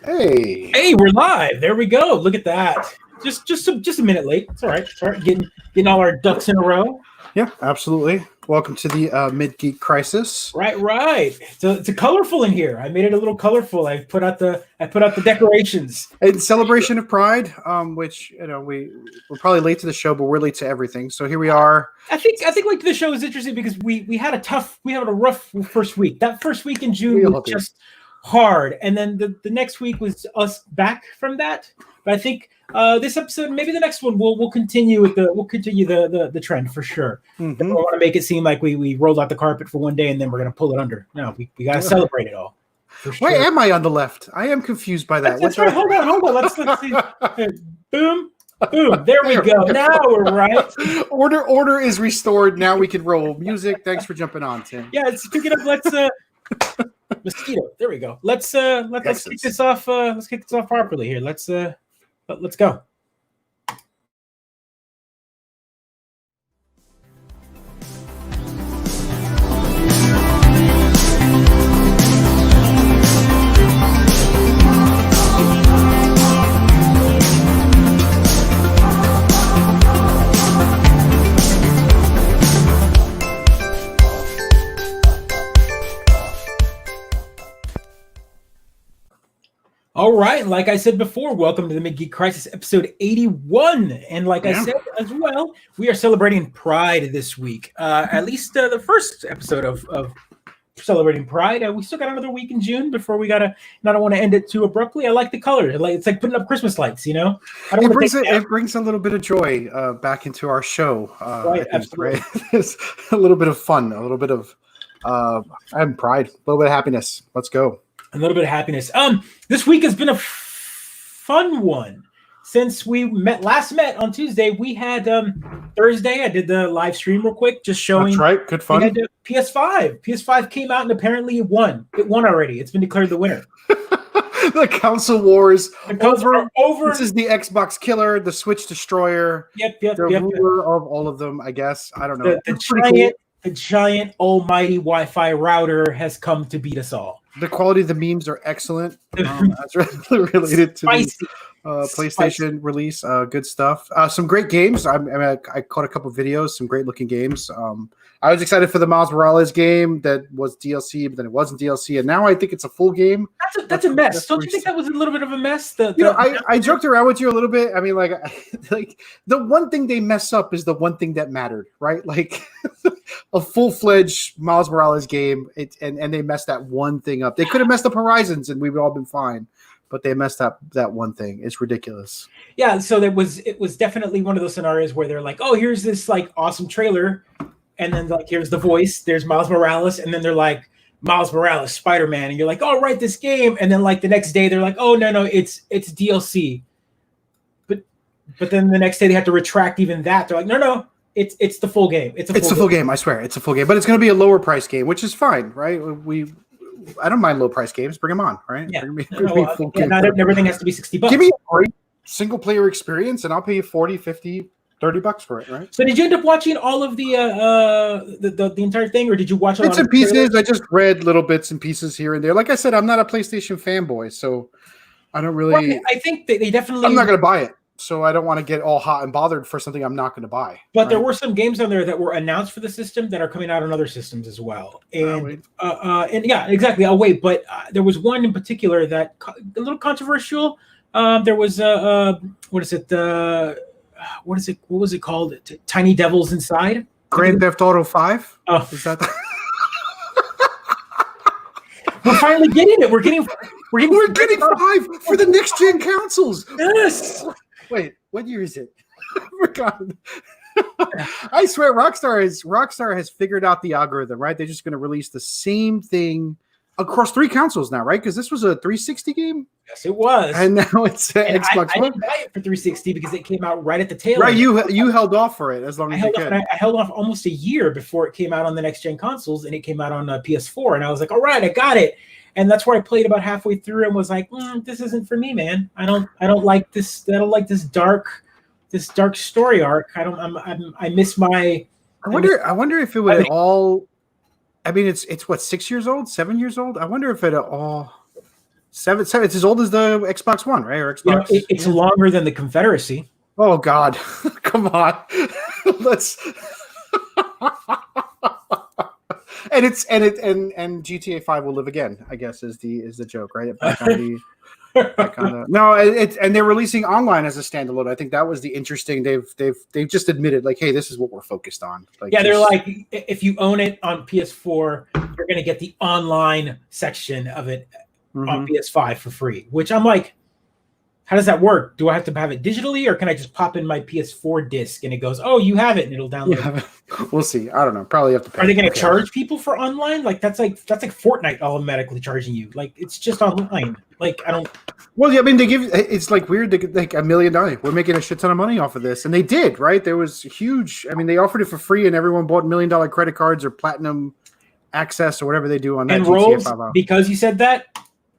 Hey. Hey, we're live. There we go. Look at that. Just a minute late. It's all right. All right, getting all our ducks in a row. Yeah, absolutely. Welcome to the Mid-Geek crisis. Right. It's a colorful in here. I made it a little colorful. I put out the decorations. In celebration of Pride, which we're probably late to the show, but we're late to everything. So here we are. I think like the show is interesting because we had a rough first week. That first week in June was just hard, and then the next week was us back from that. But I think this episode, maybe the next one, we'll continue the trend for sure. Mm-hmm. We want to make it seem like we rolled out the carpet for one day and then we're gonna pull it under. No, we gotta celebrate it all. Sure. Why am I on the left? I am confused by that. That's right. Hold on. Let's see. Boom. There we go. Now we're right. Order is restored. Now we can roll music. Thanks for jumping on, Tim. Yeah, let's pick it up. Let's mosquito. There we go. Let's kick this off. Let's kick this off properly here. Let's go. All right, like I said before, welcome to the Mid-Geek Crisis, episode 81. And like I said as well, we are celebrating Pride this week. At least the first episode of celebrating Pride. We still got another week in June before we gotta. I don't want to end it too abruptly. I like the color. It's like putting up Christmas lights. It brings a little bit of joy back into our show. Right, absolutely. Right? It's a little bit of fun, a little bit of pride, a little bit of happiness. Let's go. A little bit of happiness. This week has been a fun one. Since we last met on Tuesday, we had Thursday. I did the live stream real quick, just showing. That's right. Good fun. We had PS5. PS5 came out and apparently it won. It won already. It's been declared the winner. The console wars over. This is the Xbox killer, the Switch destroyer. Yep. The ruler of all of them, I guess. I don't know. The giant almighty Wi-Fi router has come to beat us all. The quality of the memes are excellent. That's related to the PlayStation release. Good stuff. Some great games. I caught a couple of videos. Some great looking games. I was excited for the Miles Morales game that was DLC, but then it wasn't DLC, and now I think it's a full game. That's a mess. Don't you think that was a little bit of a mess? I joked around with you a little bit. I mean, like the one thing they mess up is the one thing that mattered, right? Like a full-fledged Miles Morales game, and they messed that one thing up. They could have messed up Horizons, and we would all been fine. But they messed up that one thing. It's ridiculous. Yeah, so it was definitely one of those scenarios where they're like, oh, here's this like awesome trailer, and then like here's the voice, there's Miles Morales, and then they're like Miles Morales, Spider-Man, and you're like, oh, right, this game, and then like the next day they're like, oh no, it's DLC. But then the next day they have to retract even that. They're like, no, it's the full game. It's the full game. I swear, it's a full game, but it's going to be a lower price game, which is fine, right? I don't mind low price games. Bring them on, right? Yeah. Not everything has to be $60. Give me a great single player experience, and I'll pay you $40, $50, $30 for it, right? So did you end up watching all of the entire thing, or did you watch a bits and pieces? I just read little bits and pieces here and there. Like I said, I'm not a PlayStation fanboy, so I don't really. Well, I think they definitely. I'm not going to buy it. So I don't want to get all hot and bothered for something I'm not going to buy. But there were some games on there that were announced for the system that are coming out on other systems as well. And yeah, exactly. I'll wait. But there was one in particular that a little controversial. There was what is it? What was it called? Tiny Devils Inside. Grand Theft Auto 5. Oh, is that? We're finally getting it. We're getting 5 for the next gen consoles. Yes. Wait, what year is it? I forgot. I swear, Rockstar has figured out the algorithm, right? They're just going to release the same thing across 3 consoles now, right? Because this was a 360 game. Yes, it was, and now it's Xbox I One. didn't buy it for 360 because it came out right at the tail. Right, you held off for it as long as you could. I held off almost a year before it came out on the next gen consoles, and it came out on PS4, and I was like, all right, I got it. And that's where I played about halfway through and was like, this isn't for me, man. I don't like this. I don't like this dark story arc. I miss my. I wonder if it would all. I mean, it's what, 6 years old, 7 years old. I wonder if it all Seven. It's as old as the Xbox One, right? Or Xbox. It's longer than the Confederacy. Oh God, come on. Let's. And GTA 5 will live again, I guess is the joke, right? Back on the no, and they're releasing online as a standalone. I think that was the interesting. They've just admitted like, hey, this is what we're focused on. Like, they're like, if you own it on PS4, you're gonna get the online section of it on PS5 for free. Which I'm like, how does that work? Do I have to have it digitally, or can I just pop in my PS4 disc and it goes, oh, you have it, and it'll download? Yeah. We'll see. I don't know. Probably have to pay. Are they going to charge people for online? Like that's like Fortnite automatically charging you. Like it's just online. Like I don't. Well, yeah, I mean, it's like weird. They get like $1 million. We're making a shit ton of money off of this, and they did, right? There was huge. I mean, they offered it for free, and everyone bought $1 million credit cards or platinum access or whatever they do on that. And rolls because you said that.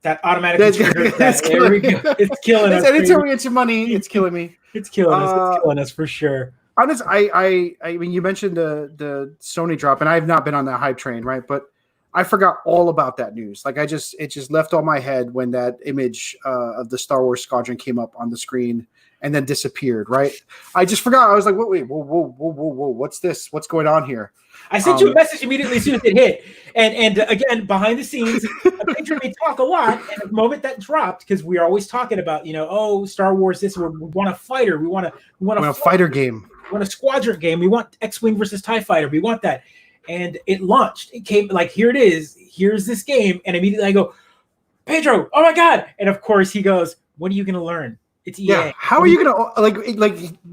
That automatically triggers that. There we go. It's killing us. Anytime we get your money, it's killing me. It's killing us. It's killing us for sure. Honest, I mean, you mentioned the Sony drop, and I have not been on that hype train, right? But I forgot all about that news. Like it just left on my head when that image of the Star Wars Squadron came up on the screen and then disappeared, right? I just forgot. I was like, wait, whoa, what's this? What's going on here? I sent you a message immediately as soon as it hit. And again, behind the scenes, a picture may talk a lot. And the moment that dropped, because we are always talking about, Star Wars, we want a fighter. We want a fighter game. We want a squadron game. We want X-Wing versus TIE Fighter. We want that. And it launched. It came like, here it is. Here's this game. And immediately I go, Pedro, oh my God. And of course he goes, what are you going to learn? It's EA. Yeah. How are you gonna like?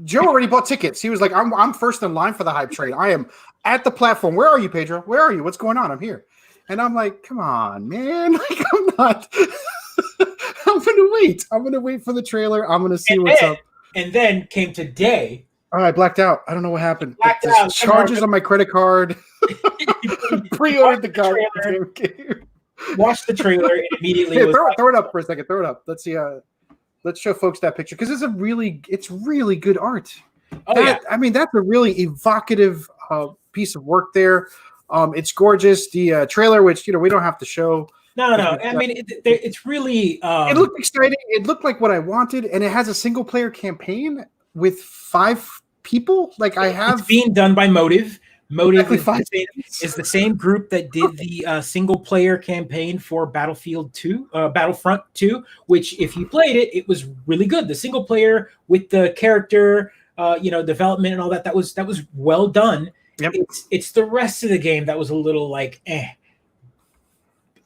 Joe already bought tickets. He was like, "I'm first in line for the hype train. I am at the platform. Where are you, Pedro? Where are you? What's going on? I'm here." And I'm like, "Come on, man! Like, I'm not. I'm gonna wait for the trailer. I'm gonna see what's up." And then came today. Oh, I blacked out. I don't know what happened. Blacked out. Charges on my credit card. Pre-ordered the goddamn game. Watched the trailer and immediately. Throw it up for a second. Throw it up. Let's see. Let's show folks that picture because it's really good art. I mean, that's a really evocative piece of work there. It's gorgeous. The trailer, which we don't have to show. No. I mean, it's really. It looked exciting. It looked like what I wanted, and it has a single player campaign with 5 people. Like it's being done by Motive. Motive is the same group that did the single player campaign for Battlefront 2, which if you played it, it was really good. The single player with the character, development and all that was well done. Yep. It's the rest of the game that was a little like, eh.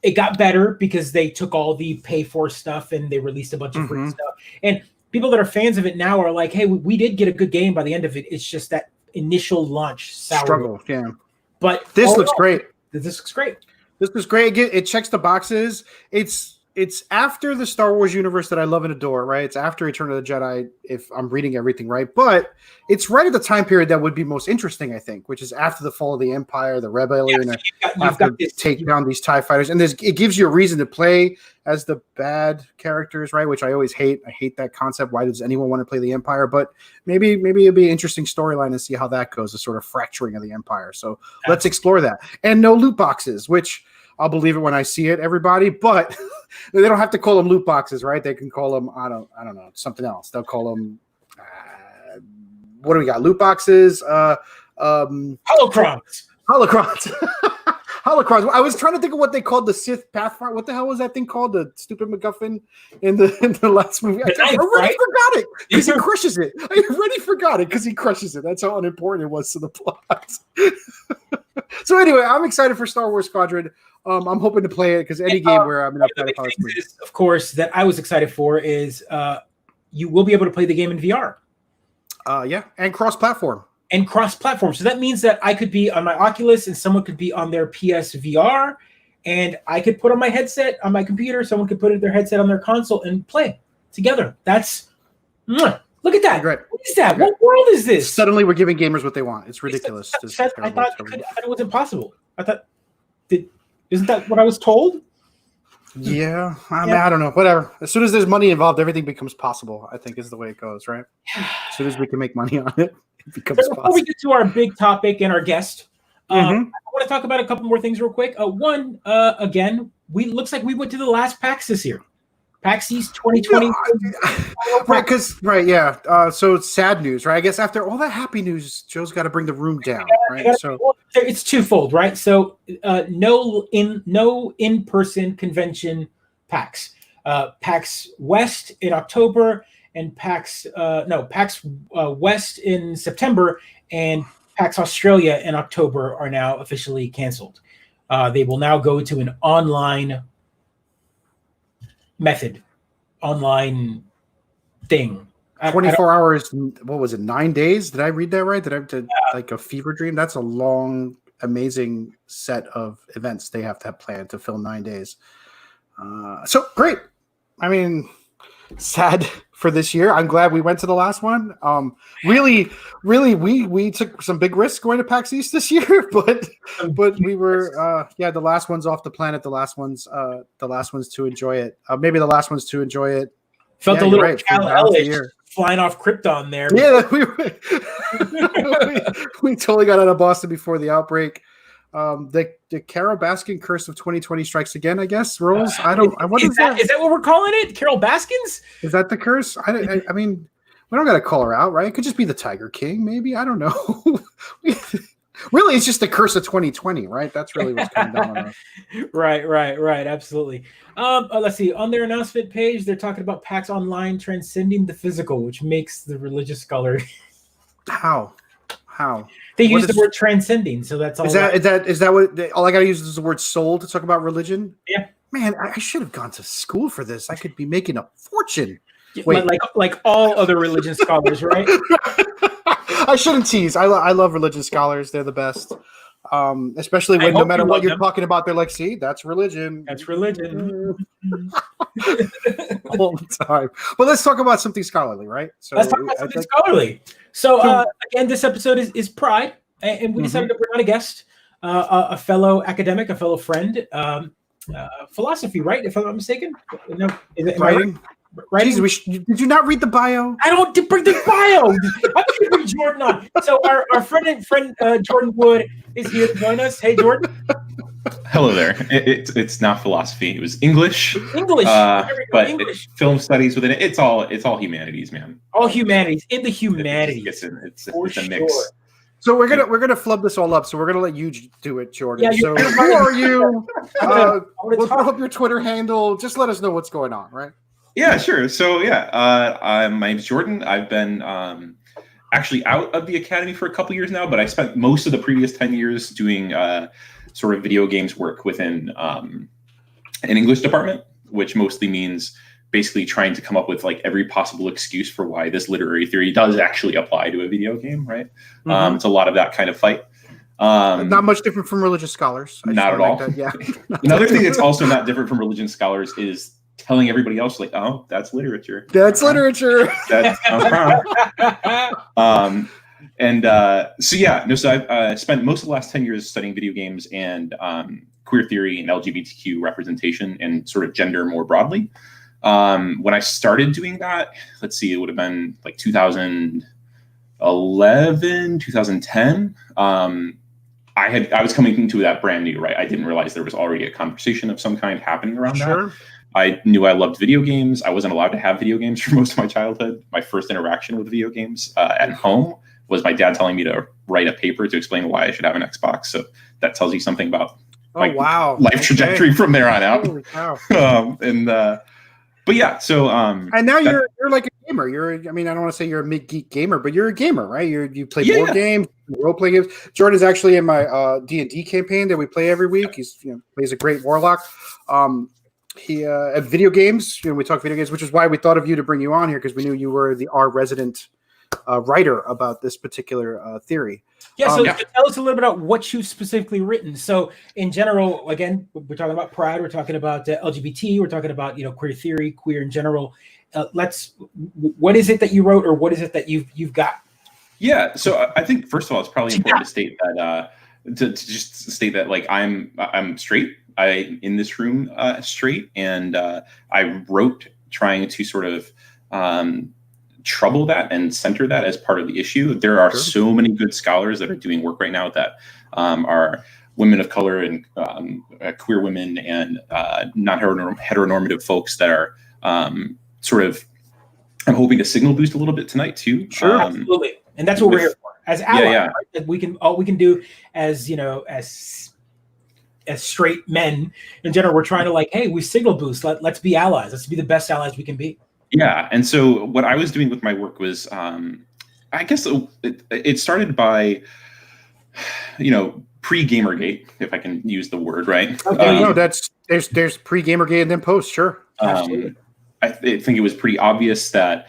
It got better because they took all the pay for stuff and they released a bunch of free stuff. And people that are fans of it now are like, hey, we did get a good game by the end of it. It's just that initial launch struggle, yeah. But this looks great. This looks great. This was great. It checks the boxes. It's after the Star Wars universe that I love and adore, right? It's after Return of the Jedi, if I'm reading everything right. But it's right at the time period that would be most interesting, I think, which is after the fall of the Empire, the rebellion, after they take down these TIE fighters. And it gives you a reason to play as the bad characters, right? Which I always hate. I hate that concept. Why does anyone want to play the Empire? But maybe it'd be an interesting storyline to see how that goes, the sort of fracturing of the Empire. So let's explore that. And no loot boxes, which I'll believe it when I see it, everybody. But they don't have to call them loot boxes, right? They can call them, I don't know, something else. They'll call them, what do we got? Loot boxes, holocrons. Holocrons. I was trying to think of what they called the Sith Pathfinder. What the hell was that thing called? The stupid MacGuffin in the last movie. I already forgot it because he crushes it. I already forgot it because he crushes it. That's how unimportant it was to the plot. So anyway, I'm excited for Star Wars Squadron. I'm hoping to play it because any game where I'm going to play it. Of course, that I was excited for is you will be able to play the game in VR. Yeah, and cross-platform. So that means that I could be on my Oculus and someone could be on their PSVR, and I could put on my headset on my computer. Someone could put their headset on their console and play together. That's look at that. Great. What is that? Great. What world is this? Suddenly, we're giving gamers what they want. It's ridiculous. I thought it was impossible. I thought, isn't that what I was told? Yeah, I don't know. Whatever. As soon as there's money involved, everything becomes possible. I think is the way it goes, right? As soon as we can make money on it, it becomes possible. Before we get to our big topic and our guest, I want to talk about a couple more things real quick. One, again, looks like we went to the last PAX this year. PAX East 2020. So it's sad news, right? I guess after all that happy news, Joe's got to bring the room down, right? It's twofold, right? So no in-person convention PAX. PAX West in October and PAX West in September, and PAX Australia in October are now officially canceled. They will now go to an online method, online thing. 24 hours. What was it? 9 days? Did I read that right? Like a fever dream? That's a long, amazing set of events they have to have planned to fill 9 days. So great. I mean, sad for this year. I'm glad we went to the last one. Really, we took some big risks going to PAX East this year, but we were the last ones off the planet. The last ones to enjoy it. Maybe the last ones to enjoy it. Felt a little Cal-Elish flying off Krypton there. Yeah, we totally got out of Boston before the outbreak. The Carol Baskin curse of 2020 strikes again, I guess. Rolls. Is that what we're calling it? Carol Baskins? Is that the curse? I mean, we don't got to call her out, right? It could just be the Tiger King, maybe. I don't know. Really, it's just the curse of 2020, right? That's really what's coming down on us. Right. Absolutely. Let's see. On their announcement page, they're talking about PAX Online transcending the physical, which makes the religious scholar. How? They use the word transcending, so that's all. Is that what? All I got to use is the word soul to talk about religion? Yeah. Man, I should have gone to school for this. I could be making a fortune. Wait, like all other religion scholars, right? I shouldn't tease. I love religion scholars. They're the best. Especially when no matter what you're talking about, they're like, see, that's religion. That's religion. All the time. But let's talk about something scholarly, right? So let's talk about something scholarly. So again, this episode is Pride, and we decided to bring on a guest, a fellow academic, a fellow friend, philosophy, right? If I'm not mistaken. No, writing. Right? Jesus, did you not read the bio? I don't bring the bio. I'm going to bring Jordan on. So our friend Jordan Wood is here to join us. Hey, Jordan. Hello there. It's not philosophy. It was English. But English. Film studies within it. It's all humanities, man. All humanities in the humanities. It's a mix. Sure. So we're gonna flub this all up. So we're gonna let you do it, Jordan. Yeah, so who are you? We'll throw up your Twitter handle. Just let us know what's going on, right? Yeah, sure. So my name's Jordan. I've been actually out of the academy for a couple years now, but I spent most of the previous 10 years doing sort of video games work within an English department, which mostly means basically trying to come up with like every possible excuse for why this literary theory does actually apply to a video game, right? Mm-hmm. It's a lot of that kind of fight. Not much different from religious scholars. Not at all. Yeah. Another thing that's also not different from religion scholars is telling everybody else, like, oh, that's literature. That's literature. That's So I've spent most of the last 10 years studying video games and queer theory and LGBTQ representation and sort of gender more broadly. When I started doing that, let's see, it would have been like 2011, 2010. I was coming into that brand new, right? I didn't realize there was already a conversation of some kind happening around that. I knew I loved video games. I wasn't allowed to have video games for most of my childhood. My first interaction with video games at home was my dad telling me to write a paper to explain why I should have an Xbox. So that tells you something about life trajectory from there on out. Holy cow. But yeah, so and now you're like a gamer. I don't want to say you're a Mid-Geek gamer, but you're a gamer, right? You play board games, role play games. Jordan's actually in my D&D campaign that we play every week. He's plays a great warlock. He at video games, we talk video games, which is why we thought of you to bring you on here, because we knew you were our resident writer about this particular theory. Yeah, so tell us a little bit about what you've specifically written. So in general, again, we're talking about Pride, we're talking about LGBT, we're talking about queer theory, queer in general. What is it that you wrote, or what is it that you've got? Yeah, so I think first of all, it's probably important to state that to just state that like I'm straight. I'm in this room straight, and I wrote trying to sort of trouble that and center that as part of the issue. There are so many good scholars that are doing work right now that are women of color and queer women and non-heteronormative folks that are sort of, I'm hoping to signal boost a little bit tonight too. Sure, absolutely, and that's what we're here for as allies. Yeah. Right? We can all we can do as as straight men in general. We're trying to like, hey, we signal boost. Let's be allies. Let's be the best allies we can be. Yeah, and so what I was doing with my work was, I guess it started by, pre-Gamergate, if I can use the word, right? Okay, no, there's pre-Gamergate and then post, sure. I think it was pretty obvious that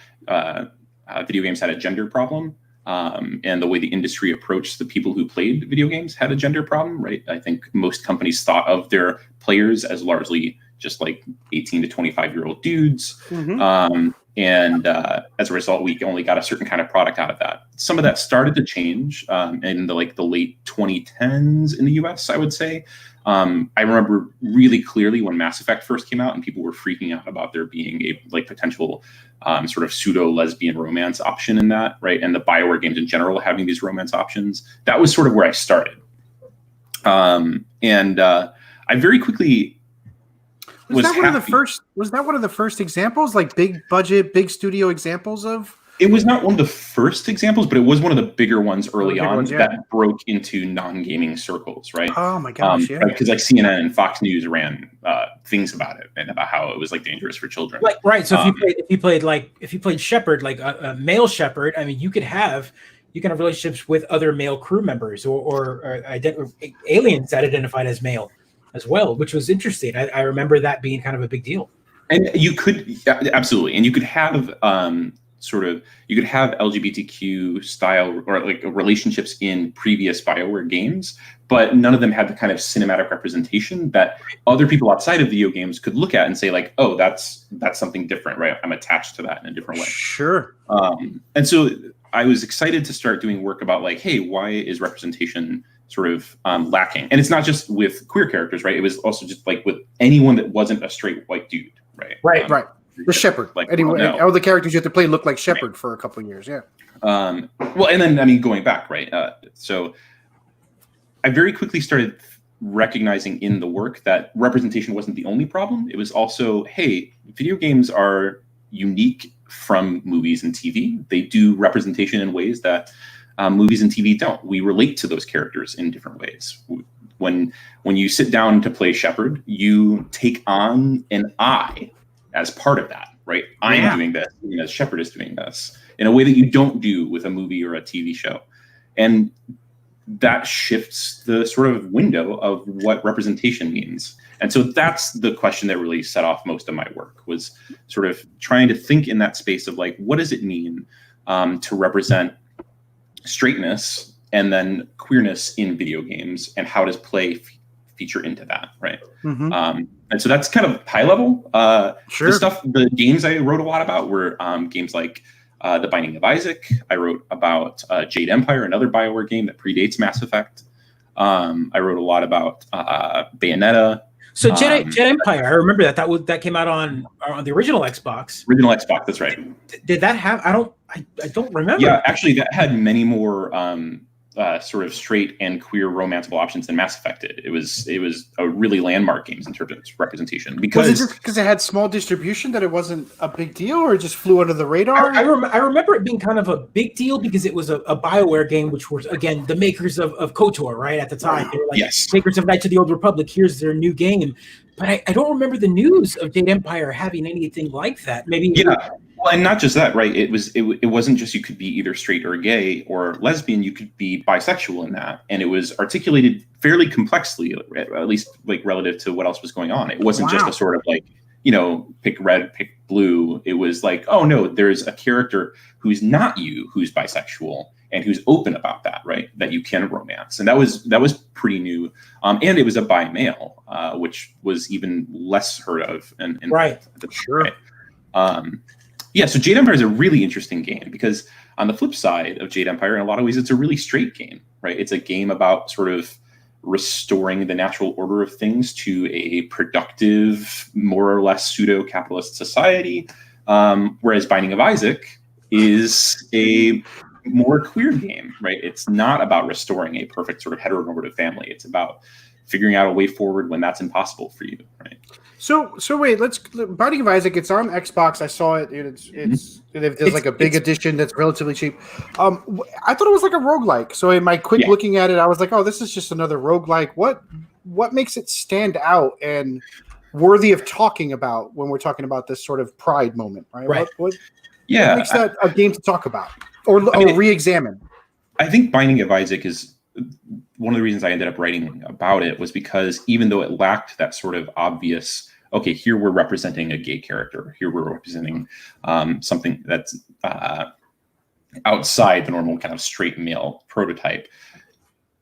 video games had a gender problem, and the way the industry approached the people who played video games had a gender problem, right? I think most companies thought of their players as largely just like 18 to 25-year-old dudes. Mm-hmm. And as a result, we only got a certain kind of product out of that. Some of that started to change in the late 2010s in the US, I would say. I remember really clearly when Mass Effect first came out and people were freaking out about there being a potential sort of pseudo lesbian romance option in that, right? And the BioWare games in general having these romance options. That was sort of where I started. I very quickly was that one of the first examples, like big budget, big studio examples of? It was not one of the first examples, but it was one of the bigger ones early on that broke into non-gaming circles, right? Oh my gosh, yeah. Because like CNN and Fox News ran things about it and about how it was like dangerous for children. Right. So if you played Shepherd, like a male Shepherd, I mean, you can have relationships with other male crew members or aliens that identified as male as well, which was interesting. I remember that being kind of a big deal. And you could absolutely, and you could have you could have LGBTQ style or like relationships in previous BioWare games, but none of them had the kind of cinematic representation that other people outside of video games could look at and say like, oh, that's something different, right? I'm attached to that in a different way. Sure. And so I was excited to start doing work about like, hey, why is representation sort of lacking? And it's not just with queer characters, right? It was also just like with anyone that wasn't a straight white dude, right? Right. The Shepherd. Like anyway, all the characters you have to play look like Shepherd for a couple of years, yeah. Well, and then I mean, going back, right? So I very quickly started recognizing in the work that representation wasn't the only problem. It was also, hey, video games are unique from movies and TV. They do representation in ways that movies and TV don't. We relate to those characters in different ways. When you sit down to play Shepherd, you take on an I as part of that, right? I am doing this, as Shepherd is doing this, in a way that you don't do with a movie or a TV show. And that shifts the sort of window of what representation means. And so that's the question that really set off most of my work, was sort of trying to think in that space of like, what does it mean to represent straightness and then queerness in video games, and how does play feature into that, right? Mm-hmm. And so that's kind of high level. Sure. The games I wrote a lot about were games like The Binding of Isaac. I wrote about Jade Empire, another BioWare game that predates Mass Effect. I wrote a lot about Bayonetta. So Jade Empire, I remember that came out on the original Xbox. Original Xbox, that's right. Did that have? I don't remember. Yeah, actually, that had many more sort of straight and queer romanceable options than Mass Effect did. It was a really landmark games in terms of its representation. Because was it just because it had small distribution that it wasn't a big deal, or it just flew under the radar? I remember it being kind of a big deal because it was a BioWare game, which was again the makers of KOTOR, right at the time. They were like makers of Knights of the Old Republic. Here's their new game, but I don't remember the news of Jade Empire having anything like that. Maybe Well, and not just that, right? It wasn't just you could be either straight or gay or lesbian. You could be bisexual in that, and it was articulated fairly complexly, at least like relative to what else was going on. It wasn't just a sort of like, pick red, pick blue. It was like, oh no, there's a character who's not you, who's bisexual and who's open about that, right? That you can romance, and that was pretty new. And it was a bi male, which was even less heard of. And right, sure. Right? Yeah, so Jade Empire is a really interesting game because on the flip side of Jade Empire, in a lot of ways, it's a really straight game, right? It's a game about sort of restoring the natural order of things to a productive, more or less pseudo-capitalist society, whereas Binding of Isaac is a more queer game, right? It's not about restoring a perfect sort of heteronormative family. It's about figuring out a way forward when that's impossible for you, right? So wait, Binding of Isaac. It's on Xbox. I saw it. There's like a big edition that's relatively cheap. I thought it was like a roguelike. So in my quick looking at it, I was like, oh, this is just another roguelike. What makes it stand out and worthy of talking about when we're talking about this sort of pride moment, right? What makes that a game to talk about or re-examine? I think Binding of Isaac is one of the reasons I ended up writing about it was because even though it lacked that sort of obvious, okay, here we're representing a gay character, here we're representing something that's outside the normal kind of straight male prototype,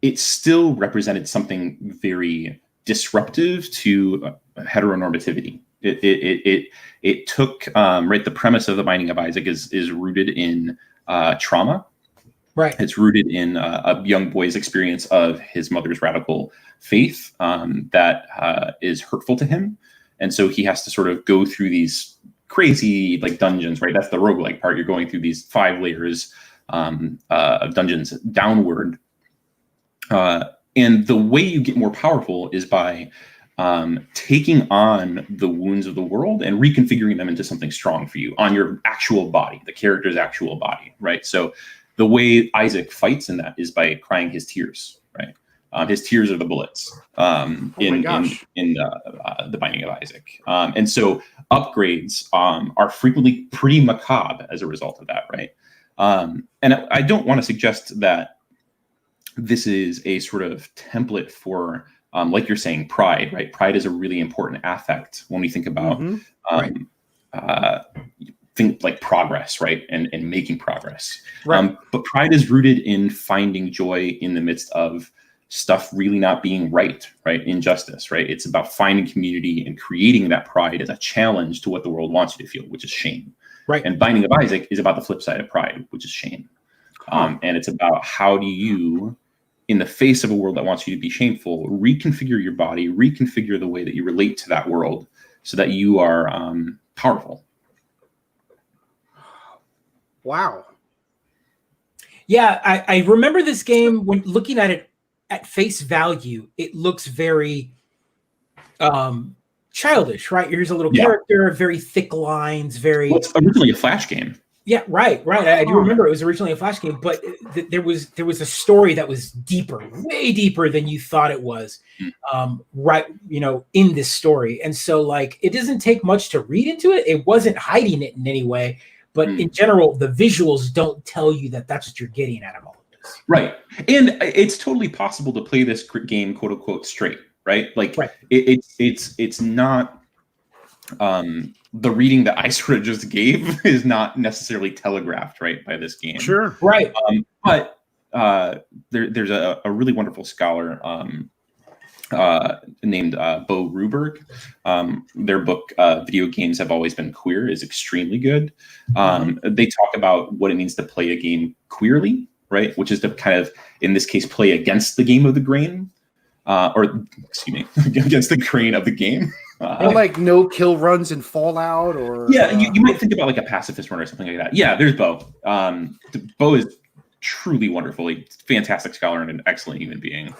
it still represented something very disruptive to heteronormativity. It took the premise of the Binding of Isaac is rooted in trauma. Right. It's rooted in a young boy's experience of his mother's radical faith that is hurtful to him. And so he has to sort of go through these crazy like dungeons, right? That's the roguelike part. You're going through these 5 layers of dungeons downward. And the way you get more powerful is by taking on the wounds of the world and reconfiguring them into something strong for you on your actual body, the character's actual body, right? So the way Isaac fights in that is by crying his tears, right? His tears are the bullets in the Binding of Isaac. And so upgrades are frequently pretty macabre as a result of that, right? And I don't want to suggest that this is a sort of template for, like you're saying, pride, right? Pride is a really important affect when we think about think like progress, right? And making progress. Right. But pride is rooted in finding joy in the midst of stuff really not being right? Injustice, right? It's about finding community and creating that pride as a challenge to what the world wants you to feel, which is shame. Right. And Binding of Isaac is about the flip side of pride, which is shame. And it's about how do you, in the face of a world that wants you to be shameful, reconfigure your body, reconfigure the way that you relate to that world so that you are powerful. Wow. Yeah, I remember this game when looking at it at face value, it looks very childish, right? Here's a little character, very thick lines, very... Well, it's originally a Flash game. Yeah, right. I do remember it was originally a Flash game, but there was a story that was deeper, way deeper than you thought it was, in this story. And so, like, it doesn't take much to read into it. It wasn't hiding it in any way. But in general, the visuals don't tell you that that's what you're getting out of all of this. Right. And it's totally possible to play this game, quote unquote, straight, right? Like it's not the reading that I sort of just gave is not necessarily telegraphed, right, by this game. Sure. Right. But there's a really wonderful scholar named Bo Ruberg. Their book, Video Games Have Always Been Queer, is extremely good. They talk about what it means to play a game queerly, right? Which is to kind of, in this case, play against the game of the grain, against the grain of the game. Like no kill runs in Fallout or... Yeah, you might think about like a pacifist run or something like that. Yeah, there's Bo. Bo is truly wonderful. He's a fantastic scholar and an excellent human being.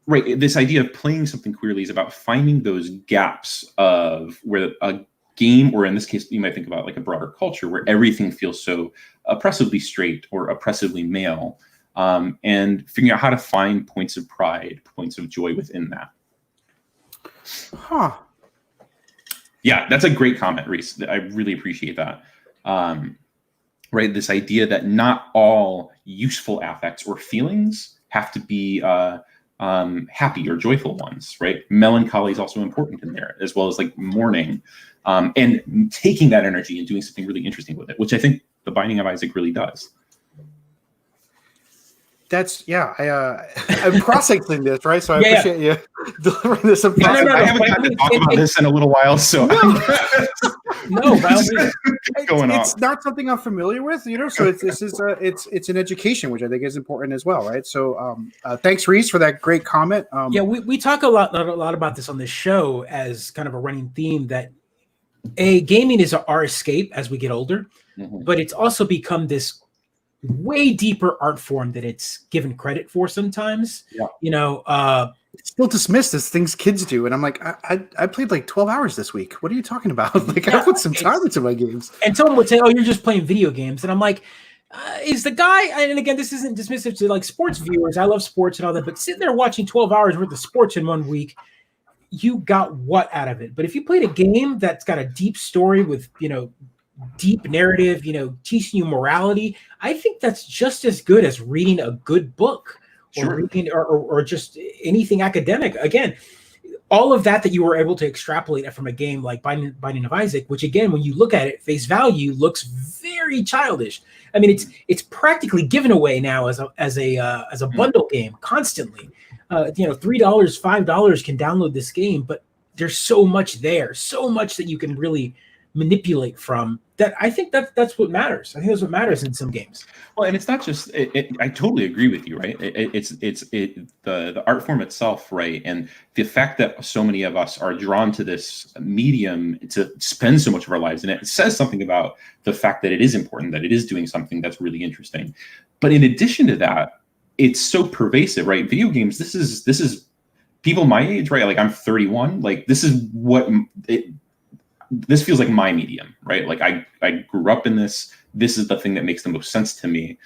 This idea of playing something queerly is about finding those gaps of where a game, or in this case, you might think about like a broader culture where everything feels so oppressively straight or oppressively male, and figuring out how to find points of pride, points of joy within that. Huh. Yeah, that's a great comment, Reese. I really appreciate that. This idea that not all useful affects or feelings have to be happy or joyful ones, right? Melancholy is also important in there, as well as like mourning, and taking that energy and doing something really interesting with it, which I think the Binding of Isaac really does. I'm processing this, right? So I appreciate you delivering this. I haven't gotten to talk about this in a little while, so it's not something I'm familiar with, So it's an education, which I think is important as well, right? So thanks, Reese, for that great comment. We talk a lot about this on this show as kind of a running theme that gaming is our escape as we get older, but it's also become this way deeper art form that it's given credit for sometimes. Yeah. You know, it's still dismissed as things kids do, and I'm like, I played like 12 hours this week. What are you talking about? Like, I put some time into my games. And someone would say, "Oh, you're just playing video games," and I'm like, "Is the guy?" And again, this isn't dismissive to like sports viewers. I love sports and all that, but sitting there watching 12 hours worth of sports in 1 week, you got what out of it? But if you played a game that's got a deep story with, you know, deep narrative, you know, teaching you morality, I think that's just as good as reading a good book or reading or just anything academic. Again, all of that you were able to extrapolate from a game like Binding of Isaac, which again, when you look at it face value, looks very childish. I mean, it's practically given away now as a bundle game constantly. You know, $3, $5 can download this game, but there's so much there, so much that you can really manipulate from, that I think that's what matters. I think that's what matters in some games. Well, and it's not just I totally agree with you, right? It's the art form itself, right? And the fact that so many of us are drawn to this medium to spend so much of our lives in it, it says something about the fact that it is important, that it is doing something that's really interesting. But in addition to that, it's so pervasive, right? Video games, this is people my age, right? Like I'm 31, like this is what this feels like my medium, right? Like I grew up in this. This is the thing that makes the most sense to me.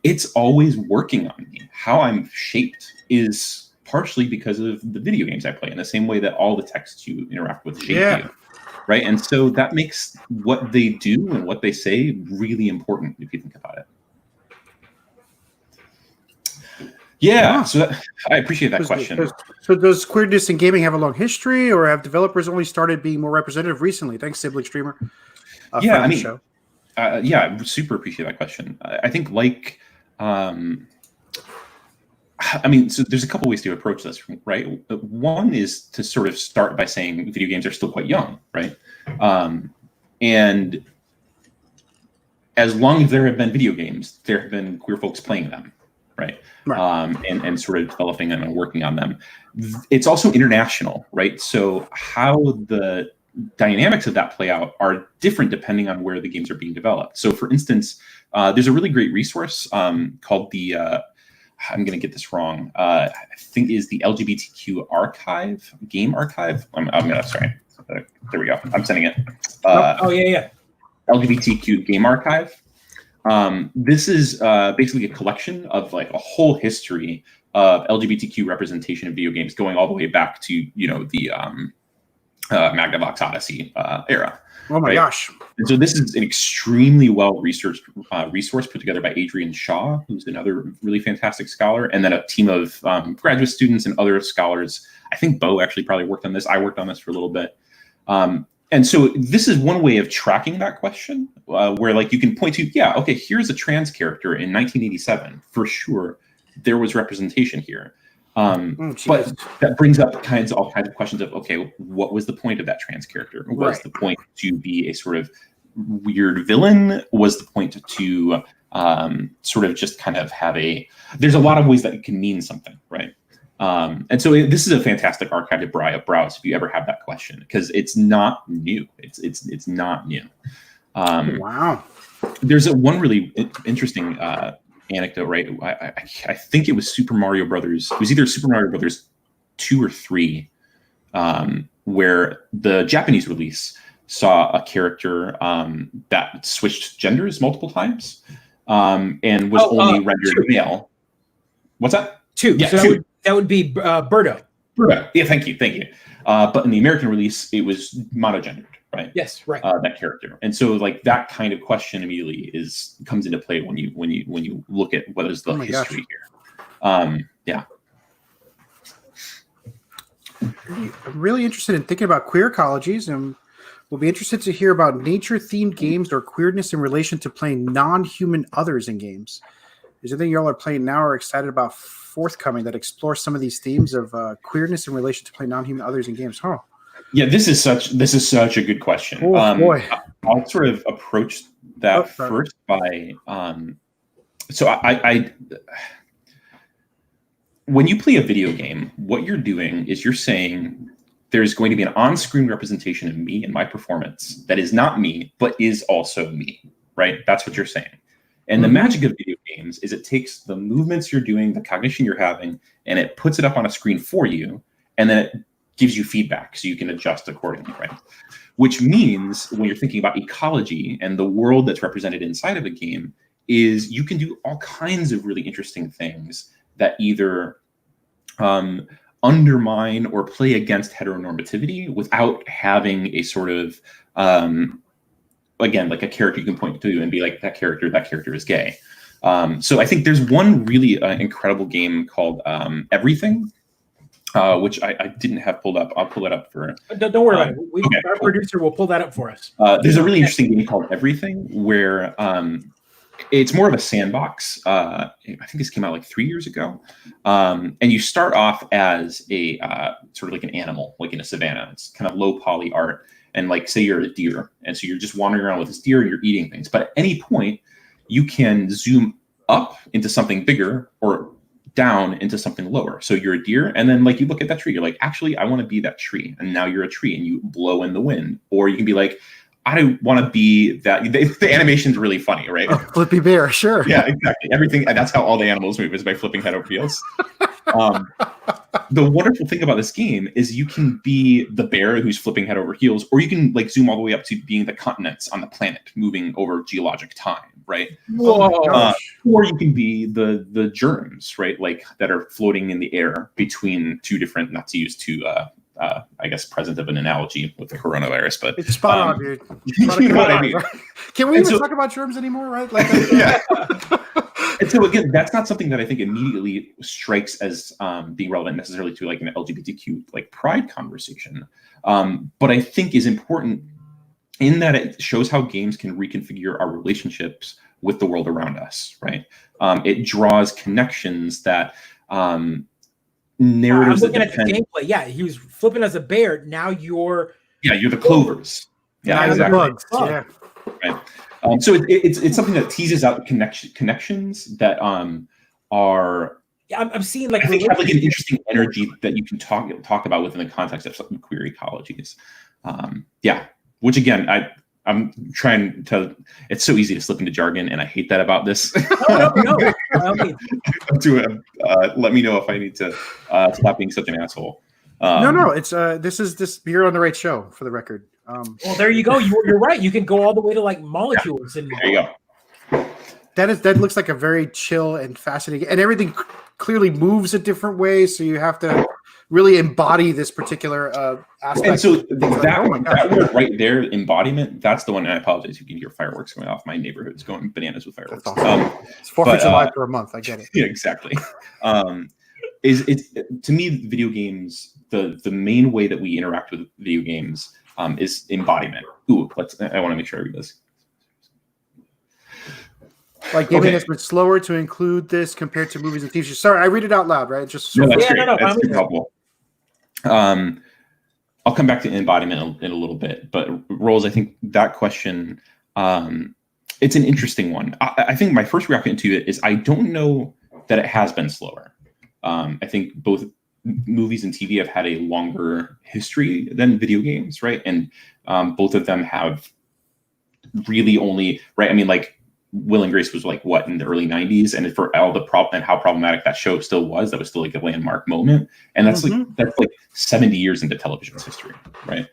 It's always working on me. How I'm shaped is partially because of the video games I play, in the same way that all the texts you interact with shape you, right? And so that makes what they do and what they say really important if you think about it. Yeah, so I appreciate that question. So does queerness in gaming have a long history, or have developers only started being more representative recently? Thanks, Sibling Streamer. Yeah, I mean, I super appreciate that question. I think like, I mean, so there's a couple ways to approach this, right? One is to sort of start by saying video games are still quite young, right? And as long as there have been video games, there have been queer folks playing them. Right. And sort of developing them and working on them. It's also international, right? So how the dynamics of that play out are different depending on where the games are being developed. So for instance, there's a really great resource called the, I'm going to get this wrong, I think is the LGBTQ archive, game archive. I'm going to, sorry, there we go. I'm sending it. LGBTQ game archive. This is basically a collection of like a whole history of LGBTQ representation in video games, going all the way back to, you know, the Magnavox Odyssey era. Oh my gosh. And so this is an extremely well-researched resource put together by Adrian Shaw, who's another really fantastic scholar, and then a team of graduate students and other scholars. I think Bo actually probably worked on this. I worked on this for a little bit. And so this is one way of tracking that question, where like you can point to, yeah, okay, here's a trans character in 1987. For sure, there was representation here. But that brings up all kinds of questions of, okay, what was the point of that trans character? Was the point to be a sort of weird villain? Was the point to sort of just kind of have there's a lot of ways that it can mean something, right? And so this is a fantastic archive to browse if you ever have that question, because it's not new. It's not new. Wow. There's one really interesting anecdote, right? I think it was Super Mario Brothers. It was either Super Mario Brothers 2 or 3, where the Japanese release saw a character that switched genders multiple times and was only rendered male. What's that? 2. Yeah, so 2. That would be Birdo. Birdo. Yeah, thank you. But in the American release, it was monogendered, right? Yes, right. That character, and so like that kind of question immediately comes into play when you look at what is the history here. Yeah. I'm really interested in thinking about queer ecologies, and we'll be interested to hear about nature-themed games or queerness in relation to playing non-human others in games. Is there anything y'all are playing now or excited about forthcoming that explores some of these themes of queerness in relation to playing non-human others in games? Yeah, this is such a good question. Oh boy. I'll sort of approach that first by so I when you play a video game, what you're doing is you're saying there's going to be an on-screen representation of me and my performance that is not me, but is also me, right? That's what you're saying. And the magic of video games is it takes the movements you're doing, the cognition you're having, and it puts it up on a screen for you, and then it gives you feedback so you can adjust accordingly, right? Which means when you're thinking about ecology and the world that's represented inside of a game, is you can do all kinds of really interesting things that either undermine or play against heteronormativity without having a sort of again, like a character you can point to and be like, that character is gay. So I think there's one really incredible game called Everything, which I didn't have pulled up. I'll pull it up for. Don't worry about it. Our producer will pull that up for us. There's a really interesting game called Everything where it's more of a sandbox. I think this came out like 3 years ago. And you start off as a sort of like an animal, like in a savanna. It's kind of low poly art. And like, say you're a deer. And so you're just wandering around with this deer and you're eating things. But at any point, you can zoom up into something bigger or down into something lower. So you're a deer, and then like you look at that tree, you're like, actually, I want to be that tree. And now you're a tree and you blow in the wind. Or you can be like, I don't want to be that. The animation's really funny, right? Oh, flippy bear, sure. Yeah, exactly. Everything. And that's how all the animals move, is by flipping head over heels. The wonderful thing about this game is you can be the bear who's flipping head over heels, or you can like zoom all the way up to being the continents on the planet moving over geologic time, right? Or you can be the germs, right? Like that are floating in the air between two different, not to use too I guess present of an analogy with the coronavirus, but it's spot on, dude. You know what I mean? Right? Can we even talk about germs anymore, right? Like, yeah. And so again, that's not something that I think immediately strikes as being relevant necessarily to like an LGBTQ like pride conversation, but I think is important in that it shows how games can reconfigure our relationships with the world around us, right? It draws connections that narratives. I'm looking at the gameplay. Yeah, he was flipping as a bear. Now you're the clovers. Yeah, exactly. Bugs. Yeah. Right. So it's something that teases out connections that are. Yeah, I'm seeing like I think have like an interesting energy that you can talk about within the context of some queer ecologies. Which again, I'm trying to. It's so easy to slip into jargon, and I hate that about this. No. Let me know if I need to stop being such an asshole. No. It's you're on the right show, for the record. Well, there you go. You're right. You can go all the way to like molecules, and there you go. That looks like a very chill and fascinating, and everything clearly moves a different way. So you have to really embody this particular aspect. And so that word right there, embodiment, that's the one. And I apologize, you can hear fireworks going off. My neighborhood is going bananas with fireworks. Awesome. It's 4th of July for a month. I get it. Yeah, exactly. It's to me, video games, the main way that we interact with video games is embodiment. Ooh, I want to make sure I read this. Like gaming has been slower to include this compared to movies and TV shows. Sorry, I read it out loud, right? Just no, that's great. That's super helpful. I'll come back to embodiment in a little bit, but Rolls, I think that question, it's an interesting one. I think my first reaction to it is I don't know that it has been slower. I think both movies and TV have had a longer history than video games, right? And both of them have really only, right? I mean, like Will and Grace was like what in the early 90s, and for all the problem and how problematic that show still was, that was still like a landmark moment. And that's like 70 years into television's history, right?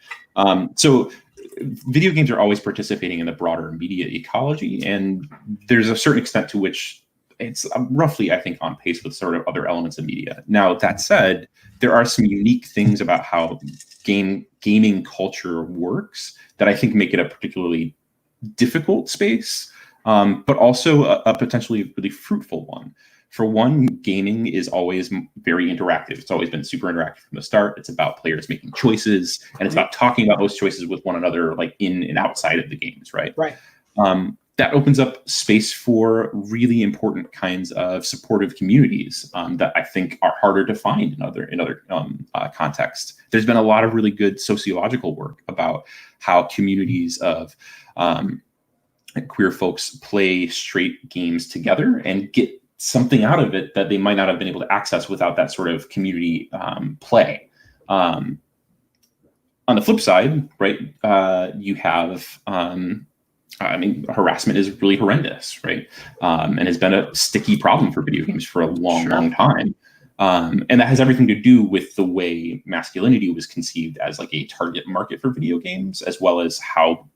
So video games are always participating in the broader media ecology, and there's a certain extent to which it's roughly, I think, on pace with sort of other elements of media. Now, that said, there are some unique things about how gaming culture works that I think make it a particularly difficult space, but also a potentially really fruitful one. For one, gaming is always very interactive. It's always been super interactive from the start. It's about players making choices, and it's about talking about those choices with one another, like in and outside of the games, right? Right. That opens up space for really important kinds of supportive communities that I think are harder to find in other contexts. There's been a lot of really good sociological work about how communities of queer folks play straight games together and get something out of it that they might not have been able to access without that sort of community play. On the flip side, right, you have I mean, harassment is really horrendous, right? And has been a sticky problem for video games for a long time. And that has everything to do with the way masculinity was conceived as like a target market for video games, as well as how,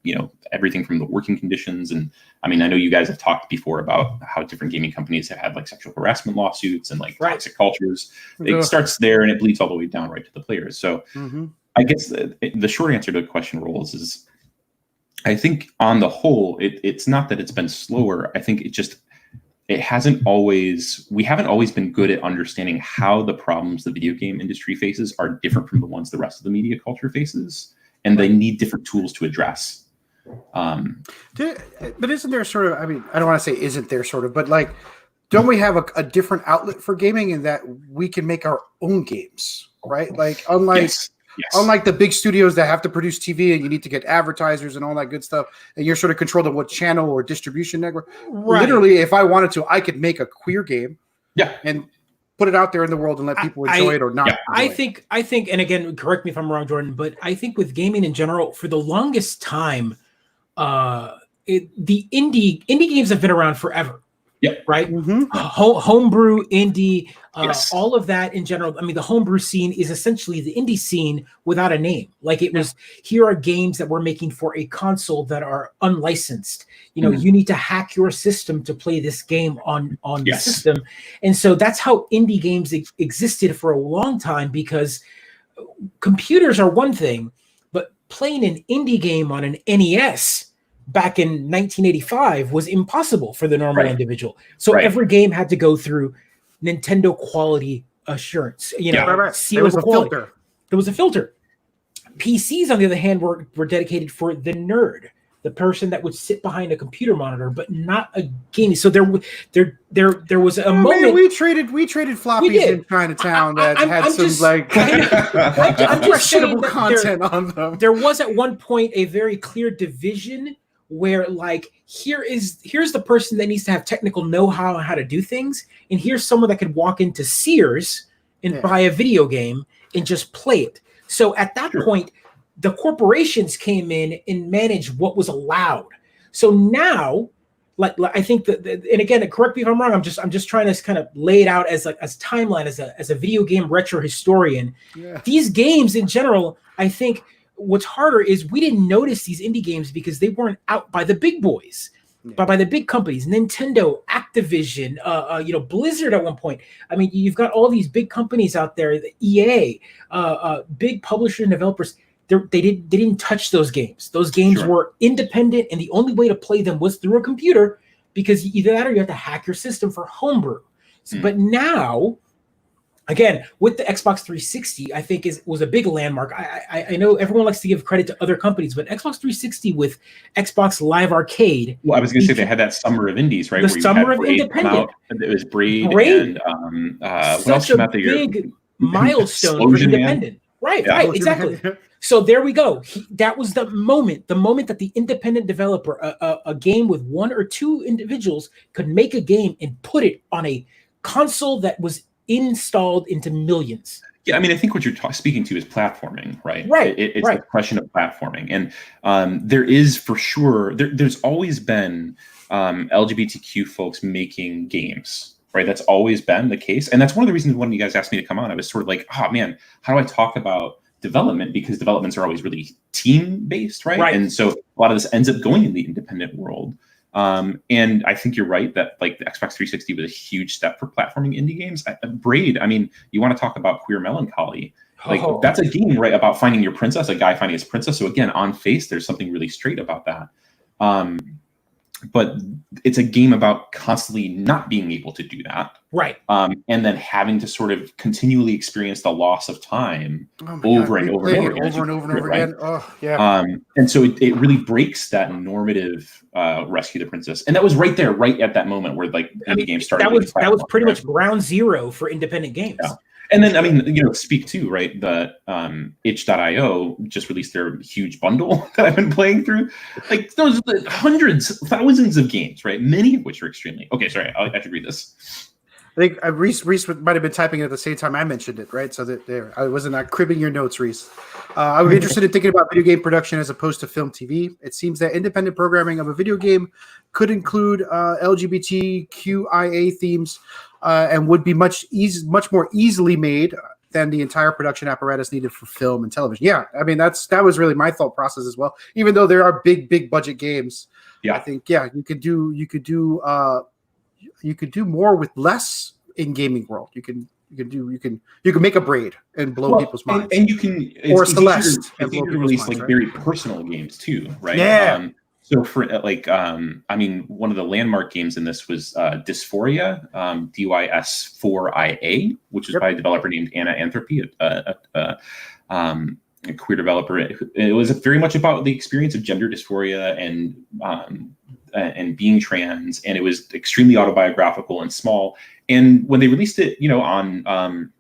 everything from the working conditions. And I mean, I know you guys have talked before about how different gaming companies have had like sexual harassment lawsuits and like toxic cultures. It starts there and it bleeds all the way down right to the players. So I guess the short answer to the question, Rolls, is I think on the whole, it's not that it's been slower. I think we haven't always been good at understanding how the problems the video game industry faces are different from the ones the rest of the media culture faces, and they need different tools to address. But isn't there sort of, I mean, I don't want to say isn't there sort of, but like, don't we have a different outlet for gaming in that we can make our own games, right? Like, unlike the big studios that have to produce TV and you need to get advertisers and all that good stuff, and you're sort of controlled on what channel or distribution network. Literally, if I wanted to, I could make a queer game, and put it out there in the world and let people enjoy it or not. I think, and again, correct me if I'm wrong, Jordan, but I think with gaming in general, for the longest time, the indie games have been around forever. Right. Homebrew, indie, all of that in general. I mean, the homebrew scene is essentially the indie scene without a name. Like it was, here are games that we're making for a console that are unlicensed. You need to hack your system to play this game on the system. And so that's how indie games existed for a long time, because computers are one thing, but playing an indie game on an NES back in 1985 was impossible for the normal individual. So every game had to go through Nintendo quality assurance. There was a filter. There was a filter. PCs, on the other hand, were dedicated for the nerd, the person that would sit behind a computer monitor, but not a gaming. So there was a moment. Man, we traded floppies in Chinatown that had some questionable content on them. There was at one point a very clear division where like here's the person that needs to have technical know-how on how to do things, and here's someone that could walk into Sears and buy a video game and just play it. So at that point, the corporations came in and managed what was allowed. So now, like I think that, and again, correct me if I'm wrong. I'm just trying to kind of lay it out as timeline as a video game retro historian. These games in general, I think. What's harder is we didn't notice these indie games because they weren't out by the big boys, but by the big companies, Nintendo, Activision, Blizzard at one point. I mean, you've got all these big companies out there, the EA, big publishers and developers. They didn't touch those games. Those games were independent, and the only way to play them was through a computer, because either that or you have to hack your system for homebrew. But now, again, with the Xbox 360, I think was a big landmark. I know everyone likes to give credit to other companies, but Xbox 360 with Xbox Live Arcade. Well, I was going to say they had that summer of indies, right? The summer of independent. It was Braid. And what else came out the year? Big milestone for independent. Right, exactly. So there we go. That was the moment that the independent developer, a game with one or two individuals, could make a game and put it on a console that was installed into millions. Yeah, I mean, I think what you're speaking to is platforming, right? It's a question of platforming, and there is for sure there's always been LGBTQ folks making games, right? That's always been the case, and that's one of the reasons when you guys asked me to come on, I was sort of like, oh man, how do I talk about development, because developments are always really team based, right? And so a lot of this ends up going in the independent world. And I think you're right that like the Xbox 360 was a huge step for platforming indie games. Braid, I mean, you want to talk about queer melancholy. Like that's a game, right, about finding your princess, a guy finding his princess. So again, on face, there's something really straight about that. But it's a game about constantly not being able to do that. And then having to sort of continually experience the loss of time over and over again. And so it really breaks that normative rescue the princess. And that was right there, right at that moment where like indie games started. That was pretty much ground zero for independent games. And then, I mean, Speak too, right? The itch.io just released their huge bundle that I've been playing through. Like those hundreds, thousands of games, right? Many of which are extremely... Okay, sorry, I should read this. I think Reese might have been typing it at the same time I mentioned it, right? So that there, I wasn't cribbing your notes, Reese. I would be interested in thinking about video game production as opposed to film TV. It seems that independent programming of a video game could include LGBTQIA themes and would be much more easily made than the entire production apparatus needed for film and television. Yeah, I mean that was really my thought process as well. Even though there are big budget games, I think you could do more with less in gaming world. You can make a braid and blow people's minds, and you can or Celeste and blow people's release minds, very personal games too, right? Yeah. So for I mean, one of the landmark games in this was Dysphoria, DYS4IA, which is by a developer named Anna Anthropy, a queer developer. It was very much about the experience of gender dysphoria and being trans, and it was extremely autobiographical and small. And when they released it, on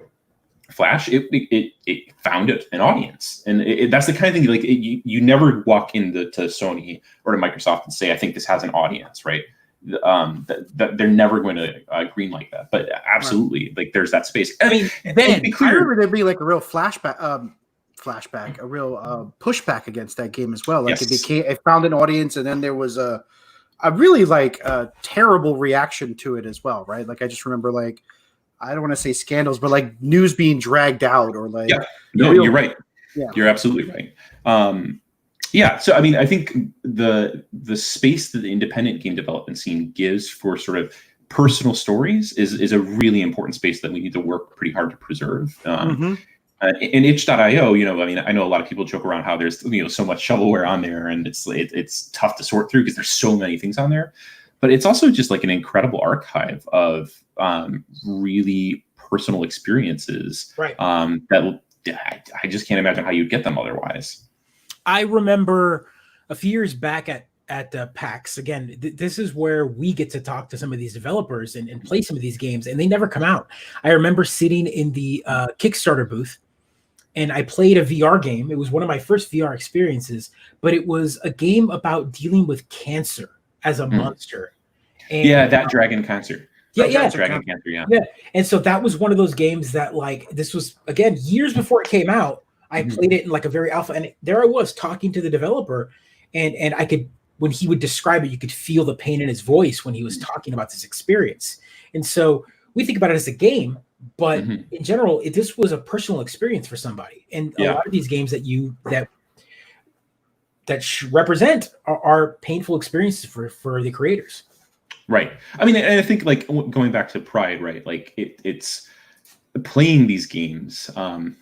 Flash, it found an audience, and that's the kind of thing you never walk into Sony or to Microsoft and say, I think this has an audience, right? That they're never going to greenlight that, but absolutely, there's that space. I mean, I remember there'd be a real flashback, a real pushback against that game as well. It found an audience, and then there was a really terrible reaction to it as well, right? I just remember I don't want to say scandals, but news being dragged out or you're right. Yeah, you're absolutely right. So I mean, I think the space that the independent game development scene gives for sort of personal stories is a really important space that we need to work pretty hard to preserve. In itch.io, I mean, I know a lot of people joke around how there's so much shovelware on there, and it's tough to sort through because there's so many things on there. But it's also just an incredible archive of really personal experiences, right? That I just can't imagine how you'd get them otherwise. I remember a few years back at PAX. Again, this is where we get to talk to some of these developers and play some of these games, and they never come out. I remember sitting in the Kickstarter booth, and I played a VR game. It was one of my first VR experiences, but it was a game about dealing with cancer as a monster. And, that dragon cancer. Dragon cancer. Yeah. And so that was one of those games that this was, again, years before it came out. I played it in a very alpha, and there I was talking to the developer, and I could, when he would describe it, you could feel the pain in his voice when he was talking about this experience. And so we think about it as a game, but in general, this was a personal experience for somebody. And a lot of these games that represent are painful experiences for the creators. Right. I mean, and I think going back to Pride, right? It's playing these games. I'm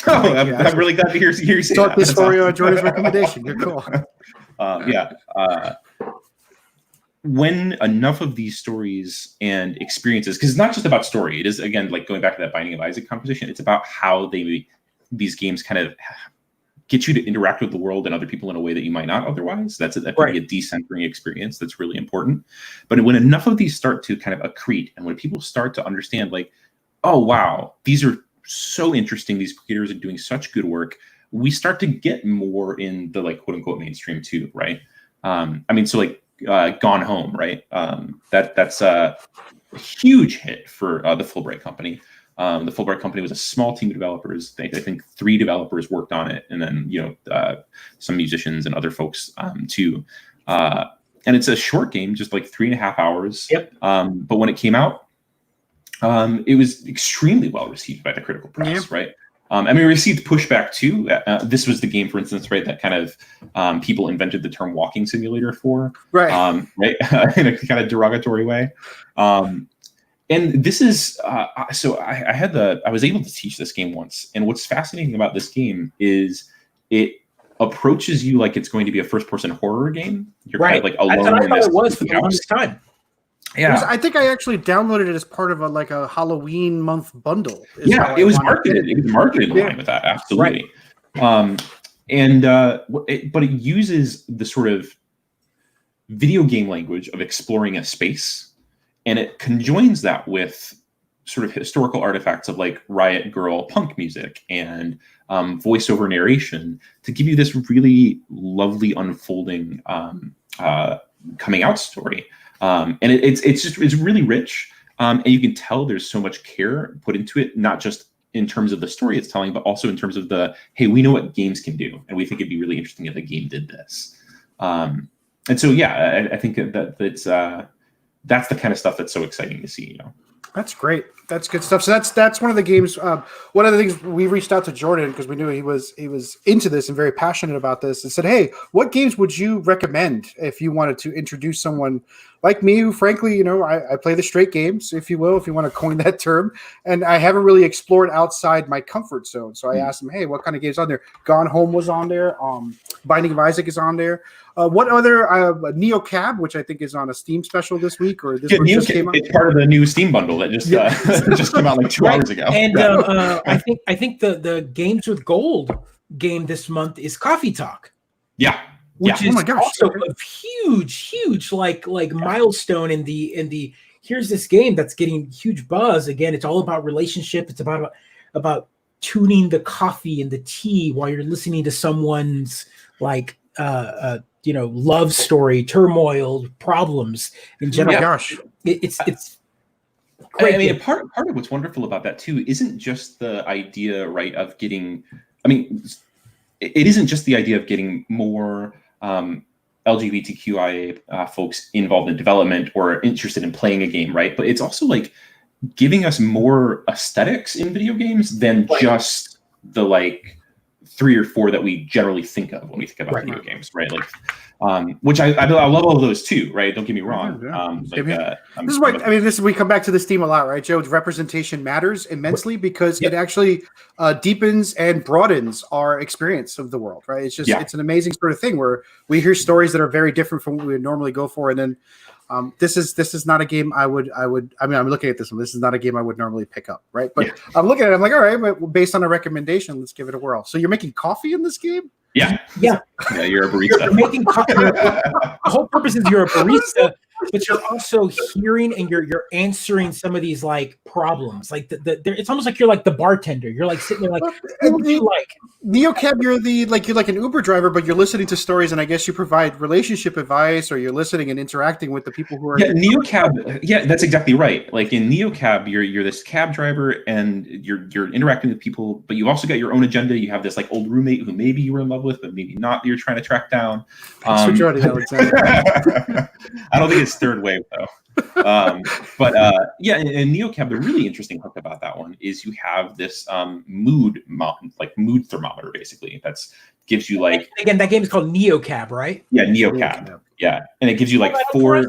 really glad to hear you say that. This story on Jordan's recommendation. You're cool. When enough of these stories and experiences, because it's not just about story, it is, again, going back to that Binding of Isaac conversation, it's about how these games kind of get you to interact with the world and other people in a way that you might not otherwise. That could be a decentering experience that's really important. But when enough of these start to kind of accrete, and when people start to understand, oh, wow, these are so interesting, these creators are doing such good work, we start to get more in the quote unquote mainstream too, right? I mean, so Gone Home, right? That's a huge hit for the Fulbright Company. The Fulbright Company was a small team of developers. I think 3 developers worked on it, and then some musicians and other folks too. And it's a short game, just 3.5 hours. Yep. But when it came out, it was extremely well received by the critical press, right? I mean, we received pushback too. This was the game, for instance, right, that kind of people invented the term walking simulator for, right? In a kind of derogatory way. And this is so I was able to teach this game once, and what's fascinating about this game is it approaches you like it's going to be a first-person horror game. You're kind of alone in this. It was for the longest time. Yeah, I think I actually downloaded it as part of a Halloween month bundle. It was marketed. It was marketed in line with that, absolutely. Right. But it uses the sort of video game language of exploring a space, and it conjoins that with sort of historical artifacts of Riot Girl punk music and voiceover narration to give you this really lovely unfolding coming out story. And it's really rich. And you can tell there's so much care put into it, not just in terms of the story it's telling, but also in terms of hey, we know what games can do, and we think it'd be really interesting if a game did this. And so, I think that's the kind of stuff that's so exciting to see. That's great. That's good stuff. So that's one of the games. One of the things we reached out to Jordan because we knew he was into this and very passionate about this, and said, "Hey, what games would you recommend if you wanted to introduce someone like me, who, frankly, I play the straight games, if you will, if you want to coin that term, and I haven't really explored outside my comfort zone." So I asked him, "Hey, what kind of games on there?" Gone Home was on there. Binding of Isaac is on there. What other Neo Cab, which I think is on a Steam special this week, or this Neo just came out? It's part of the new Steam bundle that just just came out like 2 hours ago. And I think the Games with Gold game this month is Coffee Talk. Yeah. Which is also a huge like milestone in the here's this game that's getting huge buzz. Again, it's all about relationship. It's about tuning the coffee and the tea while you're listening to someone's love story, turmoil, problems in general. Oh my gosh. It's great. I mean, part of what's wonderful about that too isn't just the idea, right, of getting, it isn't just the idea of getting more LGBTQIA folks involved in development or interested in playing a game, right? But it's also like giving us more aesthetics in video games than just the 3 or 4 that we generally think of when we think about video games, right? Which I love all of those too, right? Don't get me wrong. This is why we come back to this theme a lot, right, Joe? Representation matters immensely because it actually deepens and broadens our experience of the world, right? It's just it's an amazing sort of thing where we hear stories that are very different from what we would normally go for, and then this is not a game I would. I'm looking at this one. This is not a game I would normally pick up, right? But I'm looking at it. I'm like, all right, but based on a recommendation, let's give it a whirl. So you're making coffee in this game? Yeah. You're a barista. You're making coffee. The whole purpose is you're a barista, but you're also hearing and you're answering some of these problems. It's almost like you're like the bartender. You're sitting there what would you like? NeoCab, you're like an Uber driver, but you're listening to stories, and I guess you provide relationship advice, or you're listening and interacting with the people who are. Yeah, NeoCab. Yeah, that's exactly right. Like in NeoCab, you're this cab driver, and you're interacting with people, but you also got your own agenda. You have this old roommate who maybe you were in love with, but maybe not. That you're trying to track down. I don't think it's third wave though. In NeoCab, the really interesting hook about that one is you have this mood thermometer basically gives you again, that game is called NeoCab, right? Yeah, NeoCab. Yeah, and it gives you four.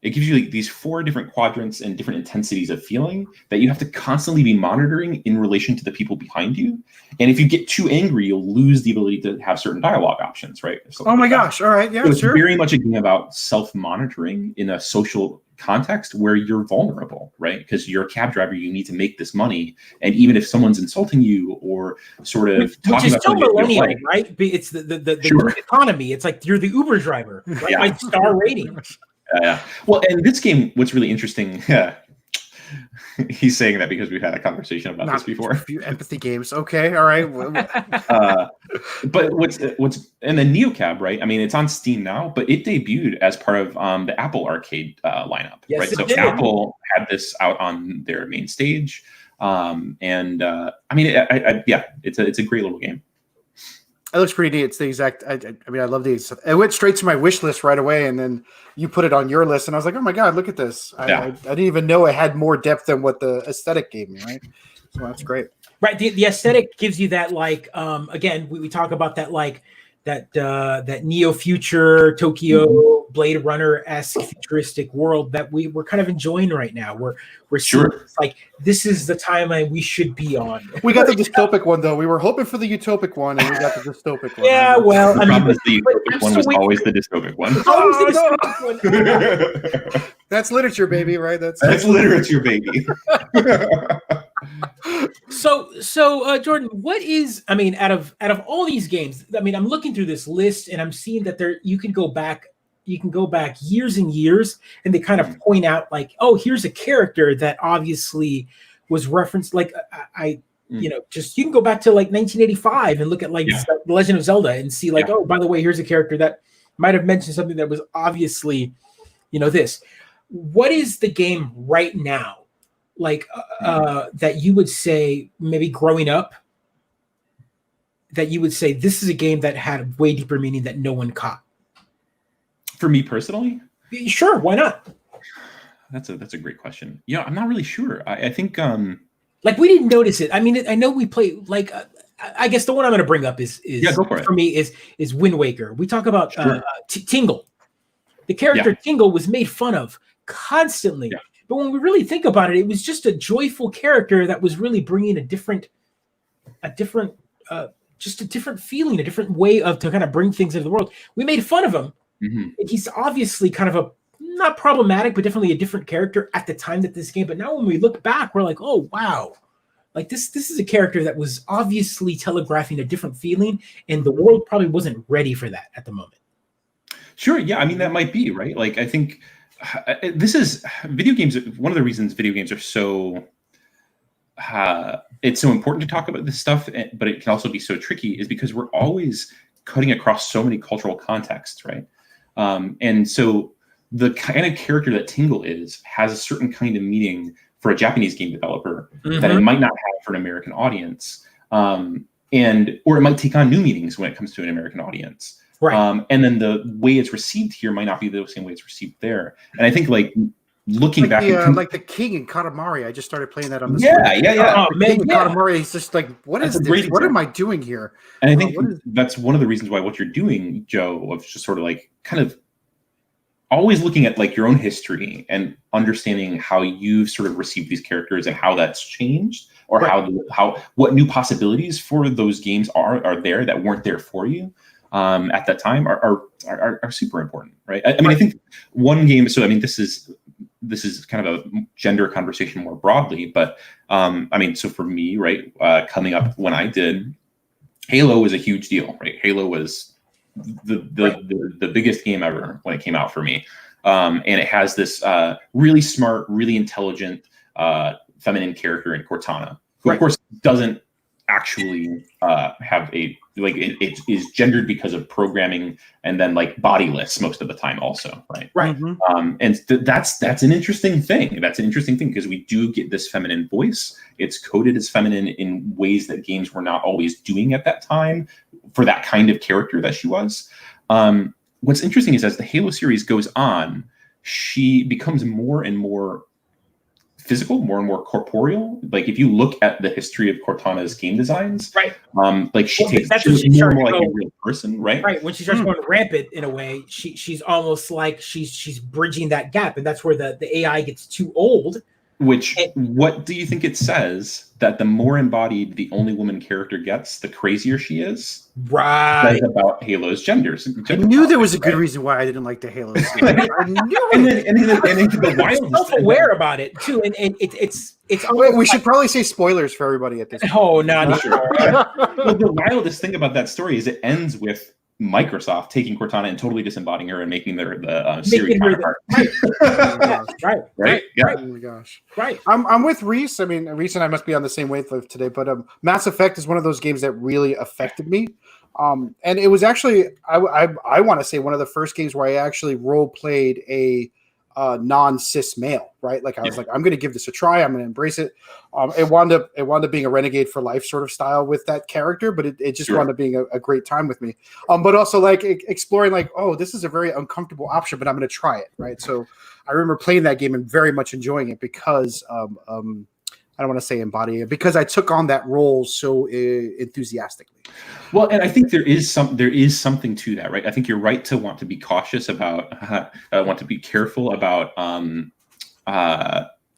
It gives you these 4 different quadrants and different intensities of feeling that you have to constantly be monitoring in relation to the people behind you. And if you get too angry, you'll lose the ability to have certain dialogue options, right? Oh my gosh. All right. Yeah, so it's very much a game about self-monitoring in a social context where you're vulnerable, right? Because you're a cab driver, you need to make this money. And even if someone's insulting you or sort of talking about millennial, right? It's the gig economy. It's like you're the Uber driver, right? My star rating. Well, and this game, what's really interesting, he's saying that because we've had a conversation about this before. A few empathy games. Okay. All right. But what's and then NeoCab, right? I mean, it's on Steam now, but it debuted as part of the Apple Arcade lineup, right? So Apple had this out on their main stage. It's a great little game. It looks pretty neat. It's the exact. I love these. It went straight to my wish list right away, and then you put it on your list, and I was like, "Oh my god, look at this!" I didn't even know it had more depth than what the aesthetic gave me. Right, so that's great. Right, the aesthetic gives you that again, we talk about that that neo future Tokyo Blade Runner-esque futuristic world that we're kind of enjoying right now. We're seeing this is the timeline we should be on. We got the dystopic one though. We were hoping for the utopic one, and we got the dystopic one. Yeah, well, the problem is the utopic one was always the dystopic one. That's literature, baby. Right? That's literature, baby. So Jordan, what is? Out of all these games, I'm looking through this list and I'm seeing that you can go back years and years, and they kind of point out here's a character that obviously was referenced. You can go back to 1985 and look at The Legend of Zelda and see oh, by the way, here's a character that might have mentioned something that was obviously this. what is the game right now, like that you would say maybe growing up, that you would say this is a game that had way deeper meaning that no one caught? For me personally, sure, why not? That's a great question. Yeah, I'm not really sure. I think like we didn't notice it. I mean, I know we play like. I guess the one I'm going to bring up is go for it. For me is Wind Waker. We talk about Sure. Tingle. The character Tingle was made fun of constantly, but when we really think about it, it was just a joyful character that was really bringing a different feeling, a different way to kind of bring things into the world. We made fun of him. Mm-hmm. He's obviously kind of a not problematic, but definitely a different character at the time that this game. But now when we look back, we're like, oh wow. Like this is a character that was obviously telegraphing a different feeling, and the world probably wasn't ready for that at the moment. Sure, yeah, I mean that might be right. Like I think this is video games. One of the reasons video games are so it's so important to talk about this stuff, but it can also be so tricky, is because we're always cutting across so many cultural contexts, right? And so the kind of character that Tingle has a certain kind of meaning for a Japanese game developer that it might not have for an American audience, or it might take on new meanings when it comes to an American audience. Right. And then the way it's received here might not be the same way it's received there. And I think like looking back, like the King in Katamari, I just started playing that on the King in Katamari, he's just like, what is this? What am I doing here? And I think that's one of the reasons why what you're doing, Joe, of just sort of like kind of always looking at like your own history and understanding how you've sort of received these characters and how that's changed, or how what new possibilities for those games are there that weren't there for you at that time are super important, right? I mean, I think one game. So I mean, this is kind of a gender conversation more broadly, but I mean, so for me, right, coming up when I did, Halo was a huge deal, right? Halo was the biggest game ever when it came out for me, and it has this really smart, really intelligent feminine character in Cortana, who of course doesn't actually have it is gendered because of programming, and then like bodiless most of the time also, right. And that's an interesting thing. That's an interesting thing because we do get this feminine voice. It's coded as feminine in ways that games were not always doing at that time for that kind of character that she was. What's interesting is as the Halo series goes on, she becomes more and more physical, more and more corporeal. Like if you look at the history of Cortana's game designs, like she more and more like a real person, right? Right. When she starts going rampant in a way, she's almost like she's bridging that gap, and that's where the AI gets too old. What do you think it says that the more embodied the only woman character gets, the crazier she is? Right. That's about Halo's genders. I knew there was a good reason why I didn't like the Halo series. I knew it. And the wild, self-aware about it too, and it's. Wait, we should probably say spoilers for everybody at this point. Oh, no, sure. Well, the wildest thing about that story is it ends with Microsoft taking Cortana and totally disembodying her and making the Siri counterpart. Right. Yeah. Oh my gosh. Right. I'm with Reese. I mean, Reese and I must be on the same wavelength today, but Mass Effect is one of those games that really affected me. And it was actually, I want to say, one of the first games where I actually role played a non-cis male, right? Like I was like, I'm going to give this a try. I'm going to embrace it. It wound up being a renegade for life sort of style with that character, but it just wound up being a great time with me. But also like exploring like, oh, this is a very uncomfortable option, but I'm going to try it. Right. So I remember playing that game and very much enjoying it because, I don't want to say embody it, because I took on that role so enthusiastically. Well, and I think there is something to that, right? I think you're right to want to be cautious about, want to be careful about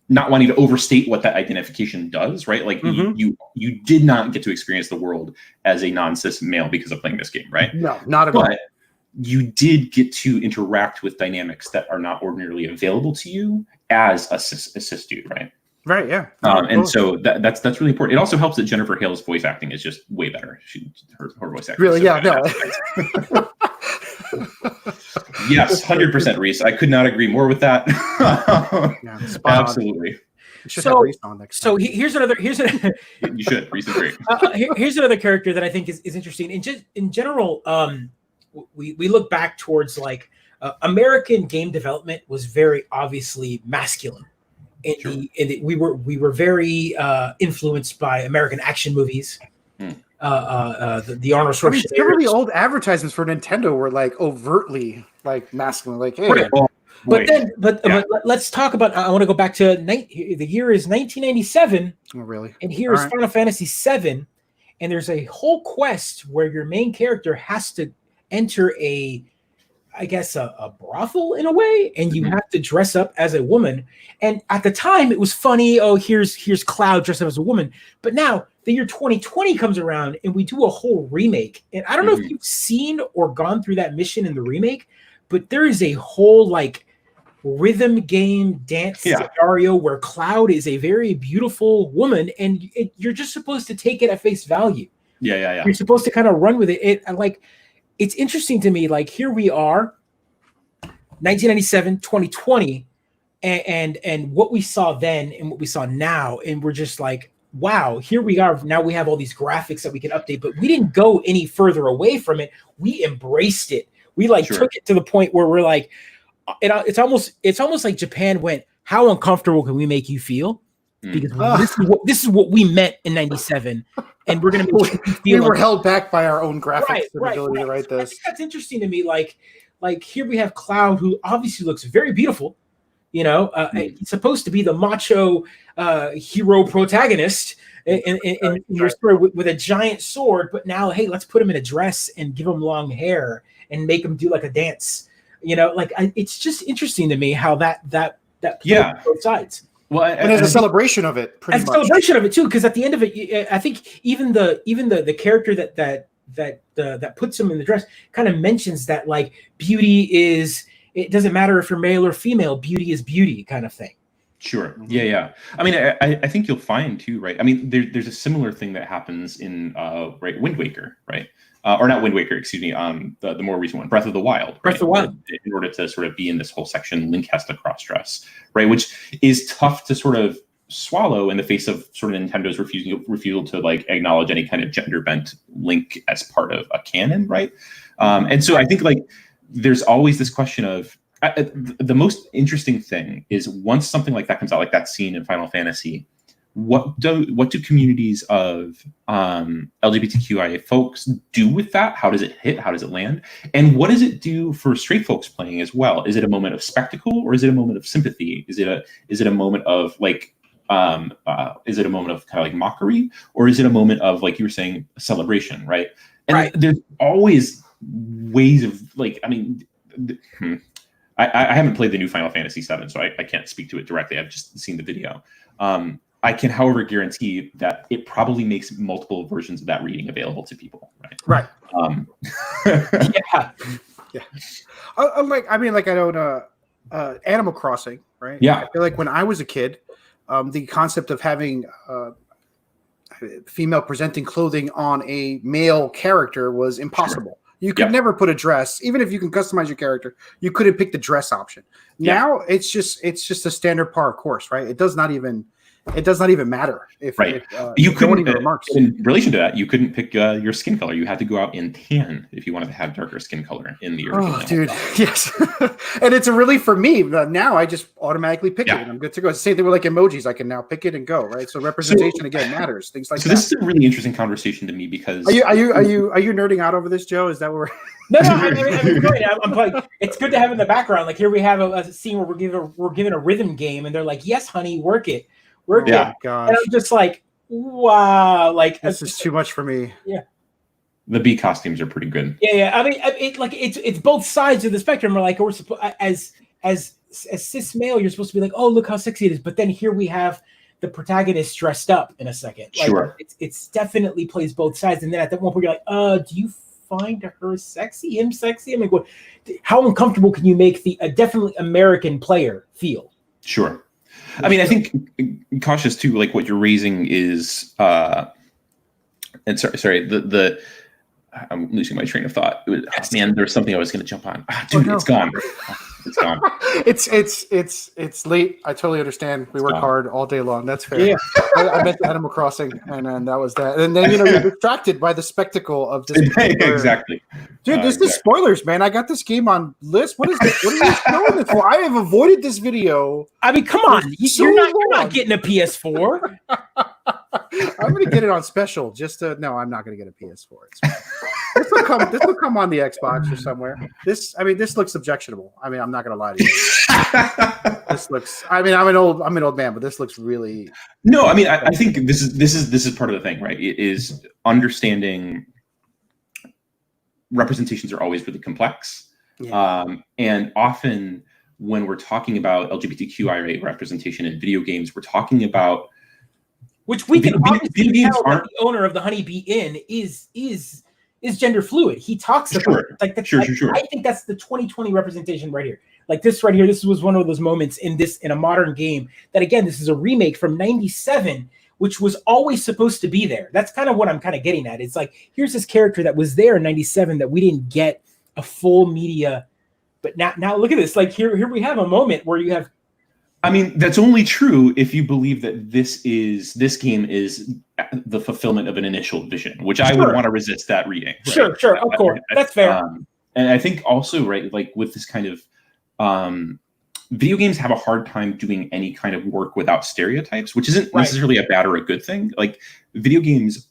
not wanting to overstate what that identification does, right? Like you did not get to experience the world as a non-cis male because of playing this game, right? No, not at all. But you did get to interact with dynamics that are not ordinarily available to you as a cis dude, right? Right, yeah. And so that's really important. It also helps that Jennifer Hale's voice acting is just way better. Her voice acting. Really, yeah, no. Yes, 100%, Reese. I could not agree more with that. Yeah, absolutely. So here's another. You should. Reese is great. Here's another character that I think is interesting. In general, we look back towards like American game development was very obviously masculine. We were very influenced by American action movies. The Arnold Schwarzenegger. Some of the old advertisements for Nintendo were like overtly like masculine, like hey. Right. But let's talk about. I want to go back to the year is 1997. Oh, really? And here is Final Fantasy VII, and there's a whole quest where your main character has to enter a brothel in a way, and you have to dress up as a woman. And at the time, it was funny. Oh, here's Cloud dressed up as a woman. But now the year 2020 comes around, and we do a whole remake. And I don't know if you've seen or gone through that mission in the remake, but there is a whole like rhythm game dance scenario where Cloud is a very beautiful woman, and you're just supposed to take it at face value. Yeah. You're supposed to kind of run with it. It's interesting to me, like here we are, 1997, 2020, and what we saw then and what we saw now, and we're just like, wow, here we are. Now we have all these graphics that we can update, but we didn't go any further away from it. We embraced it. We took it to the point where we're like, it's almost like Japan went, how uncomfortable can we make you feel? Because this is what we meant in 97. And we're going to make you feel we were held back by our own graphics ability to write this. I think that's interesting to me. Like here we have Cloud, who obviously looks very beautiful. He's supposed to be the macho hero protagonist in your story with a giant sword. But now, hey, let's put him in a dress and give him long hair and make him do like a dance. It's just interesting to me how that plays both sides. Well, and there's a celebration of it, pretty much. Celebration of it too, because at the end of it, I think even the character that puts him in the dress kind of mentions that like beauty is, it doesn't matter if you're male or female, beauty is beauty, kind of thing. Sure. Yeah. I mean, I think you'll find too, right? I mean, there's a similar thing that happens in Wind Waker, right? Or not Wind Waker, excuse me. The more recent one, Breath of the Wild. Breath of the Wild. In order to sort of be in this whole section, Link has to cross-dress, right? Which is tough to sort of swallow in the face of sort of Nintendo's refusal to like acknowledge any kind of gender bent Link as part of a canon, right? And so I think like there's always this question of the most interesting thing is once something like that comes out, like that scene in Final Fantasy. What do communities of LGBTQIA folks do with that? How does it hit? How does it land? And what does it do for straight folks playing as well? Is it a moment of spectacle, or is it a moment of sympathy? Is it a moment of like is it a moment of kind of like mockery, or is it a moment of, like you were saying, a celebration, right? And there's always ways of like, I mean, I haven't played the new Final Fantasy VII, so I can't speak to it directly. I've just seen the video. I can, however, guarantee that it probably makes multiple versions of that reading available to people. Right. Yeah. I know Animal Crossing, right? Yeah. I feel like when I was a kid, the concept of having female presenting clothing on a male character was impossible. Sure. You could never put a dress, even if you can customize your character. You couldn't pick the dress option. Now it's just a standard par course, right? It does not even matter if you couldn't. In relation to that, you couldn't pick your skin color. You had to go out and tan if you wanted to have darker skin color in the original. Oh, dude, yes. And it's really for me now. I just automatically pick it, and I'm good to go. It's the same thing with like emojis. I can now pick it and go, right? So representation again matters. Things like that. So this is a really interesting conversation to me because are you nerding out over this, Joe? Is that where? No. I'm like, it's good to have in the background. Like here we have a scene where we're given a rhythm game, and they're like, "Yes, honey, work it." And I'm just like, wow, like this is too much for me. Yeah, the bee costumes are pretty good. Yeah. I mean, it's both sides of the spectrum. We're like, as cis male, you're supposed to be like, oh, look how sexy it is. But then here we have the protagonist dressed up in a second. Like, sure, it's definitely plays both sides. And then at that one point, you're like, do you find her sexy? Him sexy? I'm like, what? How uncomfortable can you make the definitely American player feel? Sure. I mean, I think cautious too. Like what you're raising is, and sorry. I'm losing my train of thought. Man, there's something I was going to jump on. Dude, it's gone. It's gone. It's late. I totally understand. We work hard all day long. That's fair. Yeah. I meant Animal Crossing, and then that was that. And then you're distracted by the spectacle of this. Exactly. Dude, this is spoilers, man. I got this game on list. What is this? What are you showing this for? I have avoided this video. I mean, come on. You're not getting a PS4. I'm gonna get it on special. No, I'm not gonna get a PS4. This will come on the Xbox or somewhere. This looks objectionable. I mean, I'm not gonna lie to you. This looks. I mean, I'm an old man, but this looks really. No, I mean, I think this is part of the thing, right? It is understanding. Representations are always really complex, and often when we're talking about LGBTQIA representation in video games, we're talking about which we can obviously tell that the owner of the Honeybee Inn is gender fluid. He talks about it. Like that's, I think that's the 2020 representation right here. Like this right here, this was one of those moments in a modern game that, again, this is a remake from '97, which was always supposed to be there. That's kind of what I'm kind of getting at. It's like, here's this character that was there in '97 that we didn't get a full media, but now look at this. Like here we have a moment where you have. I mean, that's only true if you believe that this game is the fulfillment of an initial vision, which I would want to resist that reading. Right? Sure, of course, that's fair. And I think also, right, like with this kind of, video games have a hard time doing any kind of work without stereotypes, which isn't necessarily a bad or a good thing. Like video games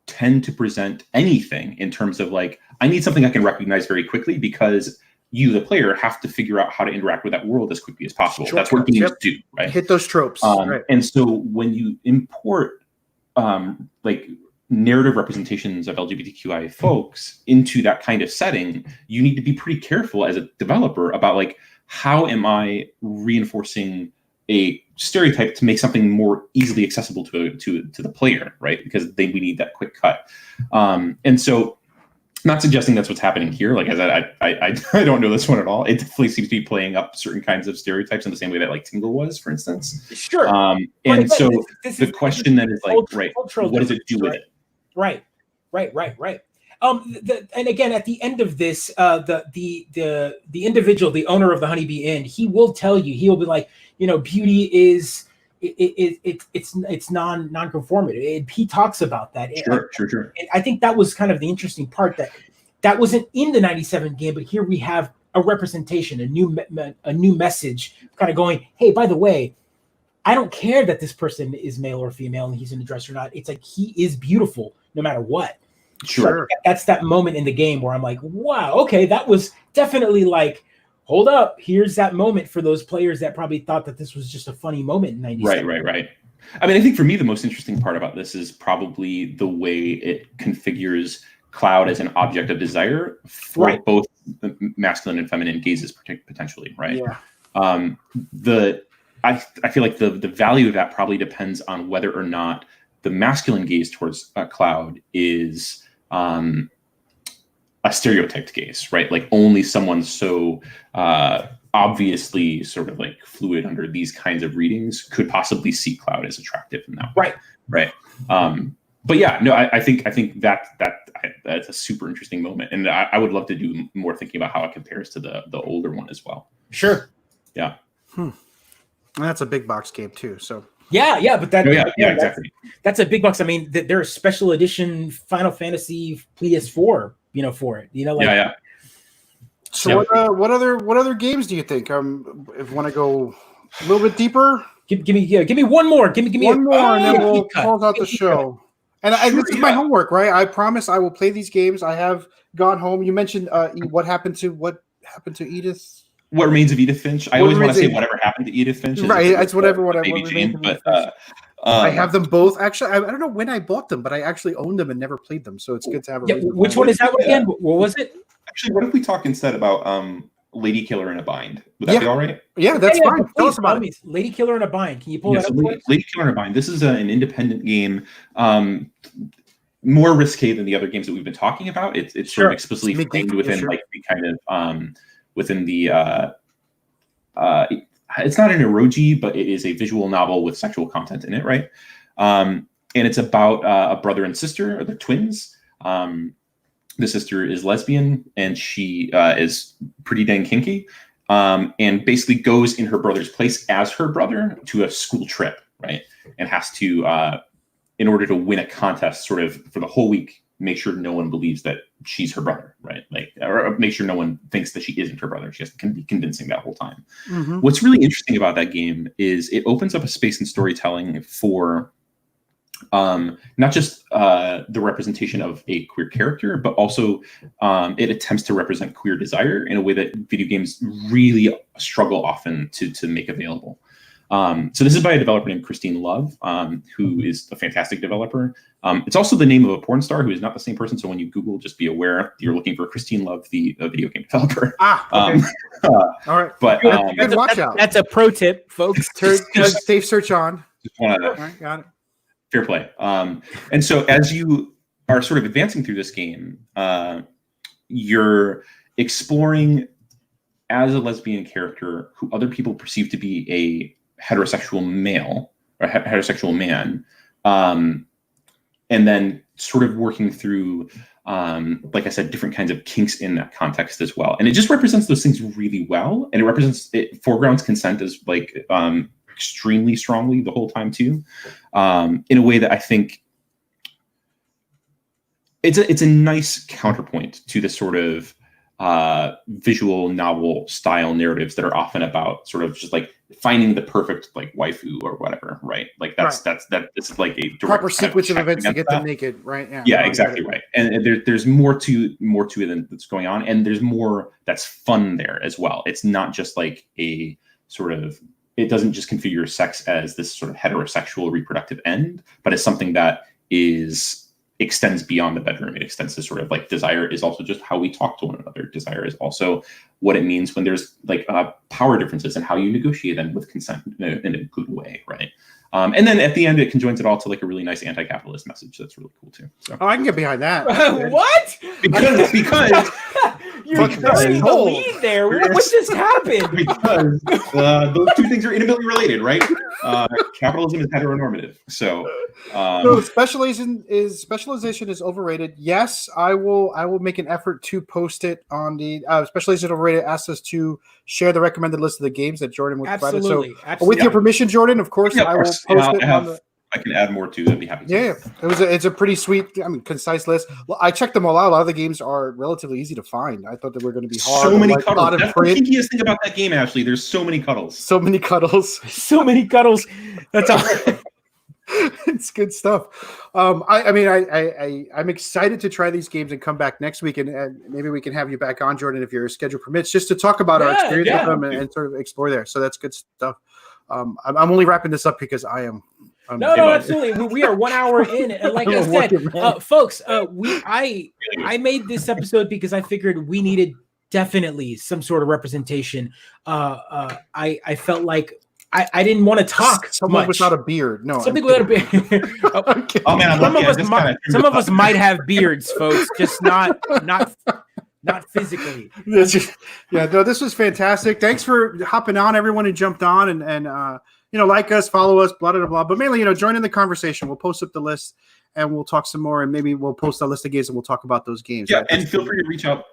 tend to present anything in terms of like, I need something I can recognize very quickly because you, the player, have to figure out how to interact with that world as quickly as possible. That's what games do, right? Hit those tropes. Right. And so when you import like narrative representations of LGBTQI folks into that kind of setting, you need to be pretty careful as a developer about like, how am I reinforcing a stereotype to make something more easily accessible to the player, right? Because we need that quick cut. And so, not suggesting that's what's happening here. Like, as I don't know this one at all. It definitely seems to be playing up certain kinds of stereotypes in the same way that like Tingle was, for instance. Sure. And so the question then is like, right, what does it do with it? Right. And again, at the end of this, the individual, the owner of the Honeybee Inn, he will tell you, he'll be like, beauty is it's non-conformative. He talks about that. Sure. And I think that was kind of the interesting part that wasn't in the '97 game, but here we have a representation, a new message, kind of going, hey, by the way, I don't care that this person is male or female and he's in a dress or not. It's like he is beautiful no matter what. Sure. So that's that moment in the game where I'm like, wow, okay, that was definitely like, hold up, here's that moment for those players that probably thought that this was just a funny moment in '97. Right. I mean, I think for me, the most interesting part about this is probably the way it configures Cloud as an object of desire for both masculine and feminine gazes, potentially, right? Yeah. I feel like the value of that probably depends on whether or not the masculine gaze towards Cloud is a stereotyped gaze, right? Like only someone so obviously sort of like fluid under these kinds of readings could possibly see Cloud as attractive in that way. Right. But yeah, no, I think that's a super interesting moment, and I would love to do more thinking about how it compares to the older one as well. Sure. Yeah. That's a big box game too. So. Yeah, but exactly. That's a big box. I mean, there are special edition Final Fantasy PS4, for it. Yeah. So what other games do you think? If you want to go a little bit deeper, give me one more. Give me one more, and then we'll close out the show. And this is my homework, right? I promise I will play these games. I have gone home. You mentioned what happened to Edith. What Remains of Edith Finch? I always want to say whatever happened to Edith Finch. Right, it's whatever. Baby Jane, but I have them both. Actually, I don't know when I bought them, but I actually owned them and never played them. So it's good to have. Which one is that one again? What was it? Actually, what if we talk instead about Lady Killer in a Bind? Would that be all right? Yeah, that's fine. Tell us about it. Lady Killer in a Bind. Can you pull that up? Lady Killer in a Bind. This is an independent game. More risque than the other games that we've been talking about. It's sort of explicitly framed within like the kind of within the it's not an eroge, but it is a visual novel with sexual content in it, right? And it's about a brother and sister, or they're twins. The sister is lesbian, and she is pretty dang kinky. and basically goes in her brother's place as her brother to a school trip, right? And has to, in order to win a contest, sort of for the whole week, make sure no one believes that she's her brother, right? Like, or make sure no one thinks that she isn't her brother. She has to be convincing that whole time. Mm-hmm. What's really interesting about that game is it opens up a space in storytelling for not just the representation of a queer character, but also it attempts to represent queer desire in a way that video games really struggle often to make available. So this is by a developer named Christine Love, who is a fantastic developer. It's also the name of a porn star who is not the same person. So when you Google, just be aware you're looking for Christine Love, the video game developer. Okay. All right. But watch out. That's a pro tip, folks. Safe search on. All right, got it. Fair play. And so as you are sort of advancing through this game, you're exploring as a lesbian character who other people perceive to be a heterosexual male or heterosexual man, and then sort of working through, like I said, different kinds of kinks in that context as well. And it just represents those things really well, and it foregrounds consent as like extremely strongly the whole time too, in a way that I think it's a nice counterpoint to the sort of visual novel style narratives that are often about sort of just like finding the perfect like waifu or whatever, right? Like this is like a proper sequence of events to get them naked, right? Yeah, exactly right. And there's more to it than that's going on, and there's more that's fun there as well. It's not just like a sort of, it doesn't just configure sex as this sort of heterosexual reproductive end, but as something that extends beyond the bedroom. It extends to sort of like desire is also just how we talk to one another. Desire is also what it means when there's like power differences and how you negotiate them with consent in a good way, right? And then at the end, it conjoins it all to like a really nice anti-capitalist message. That's really cool too. So. Oh, I can get behind that. What? Because you're burying the lead there. What just happened? Because those two things are intimately related, right? Capitalism is heteronormative. So specialization is overrated. Yes, I will make an effort to post it on the specialization overrated. Asks us to share the recommended list of the games that Jordan would provide. So with your permission, Jordan, of course, I will post it. I can add more to it. I'd be happy to. Yeah, it's a pretty sweet, concise list. Well, I checked them all out. A lot of the games are relatively easy to find. I thought they were going to be hard. So many cuddles. That's the kinkiest thing about that game, Ashley. There's so many cuddles. So many cuddles. So many cuddles. That's all. It's good stuff. I'm excited to try these games and come back next week, and maybe we can have you back on, Jordan, if your schedule permits, just to talk about our experience with them and sort of explore there. So that's good stuff. I'm only wrapping this up because I'm no, absolutely. We are 1 hour in, and like I said, folks, I made this episode because I figured we needed definitely some sort of representation. I felt like I didn't want to talk. Someone without a beard. No, something without a beard. Okay. Oh man, some of us might have beards, folks, just not physically. This was fantastic. Thanks for hopping on, everyone who jumped on and like us, follow us, blah, blah, blah. But mainly, join in the conversation. We'll post up the list and we'll talk some more, and maybe we'll post a list of games and we'll talk about those games. Yeah, right? And feel free to reach out.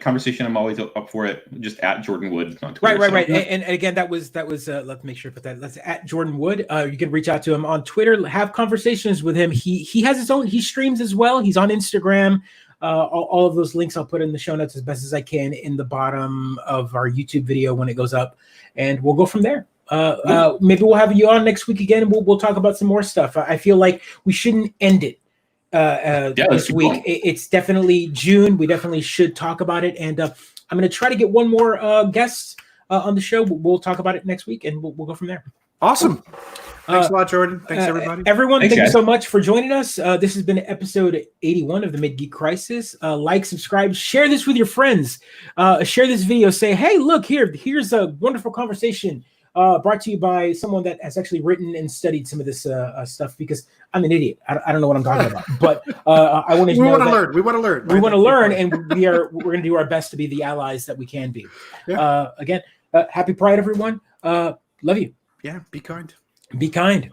Conversation. I'm always up for it. Just at Jordan Wood on Twitter. Right. And again, that was. Let's make sure to put that. That's at Jordan Wood. You can reach out to him on Twitter. Have conversations with him. He has his own. He streams as well. He's on Instagram. All of those links I'll put in the show notes as best as I can in the bottom of our YouTube video when it goes up, and we'll go from there. Maybe we'll have you on next week again, and we'll talk about some more stuff. I feel like we shouldn't end it this week. Cool. It's definitely June. We definitely should talk about it, and I'm going to try to get one more guest on the show. We'll talk about it next week, and we'll go from there. Awesome. Thanks a lot, Jordan. Thanks, everybody. Everyone, thank you so much for joining us. This has been episode 81 of the Mid-Geek Crisis. Like, subscribe, share this with your friends. Share this video. Say, hey, look, here's a wonderful conversation brought to you by someone that has actually written and studied some of this stuff, because I'm an idiot. I don't know what I'm talking about. But I want to know that we want to learn. We want to learn, and we're going to do our best to be the allies that we can be. Yeah. Again, happy Pride, everyone. Love you. Yeah, be kind. Be kind.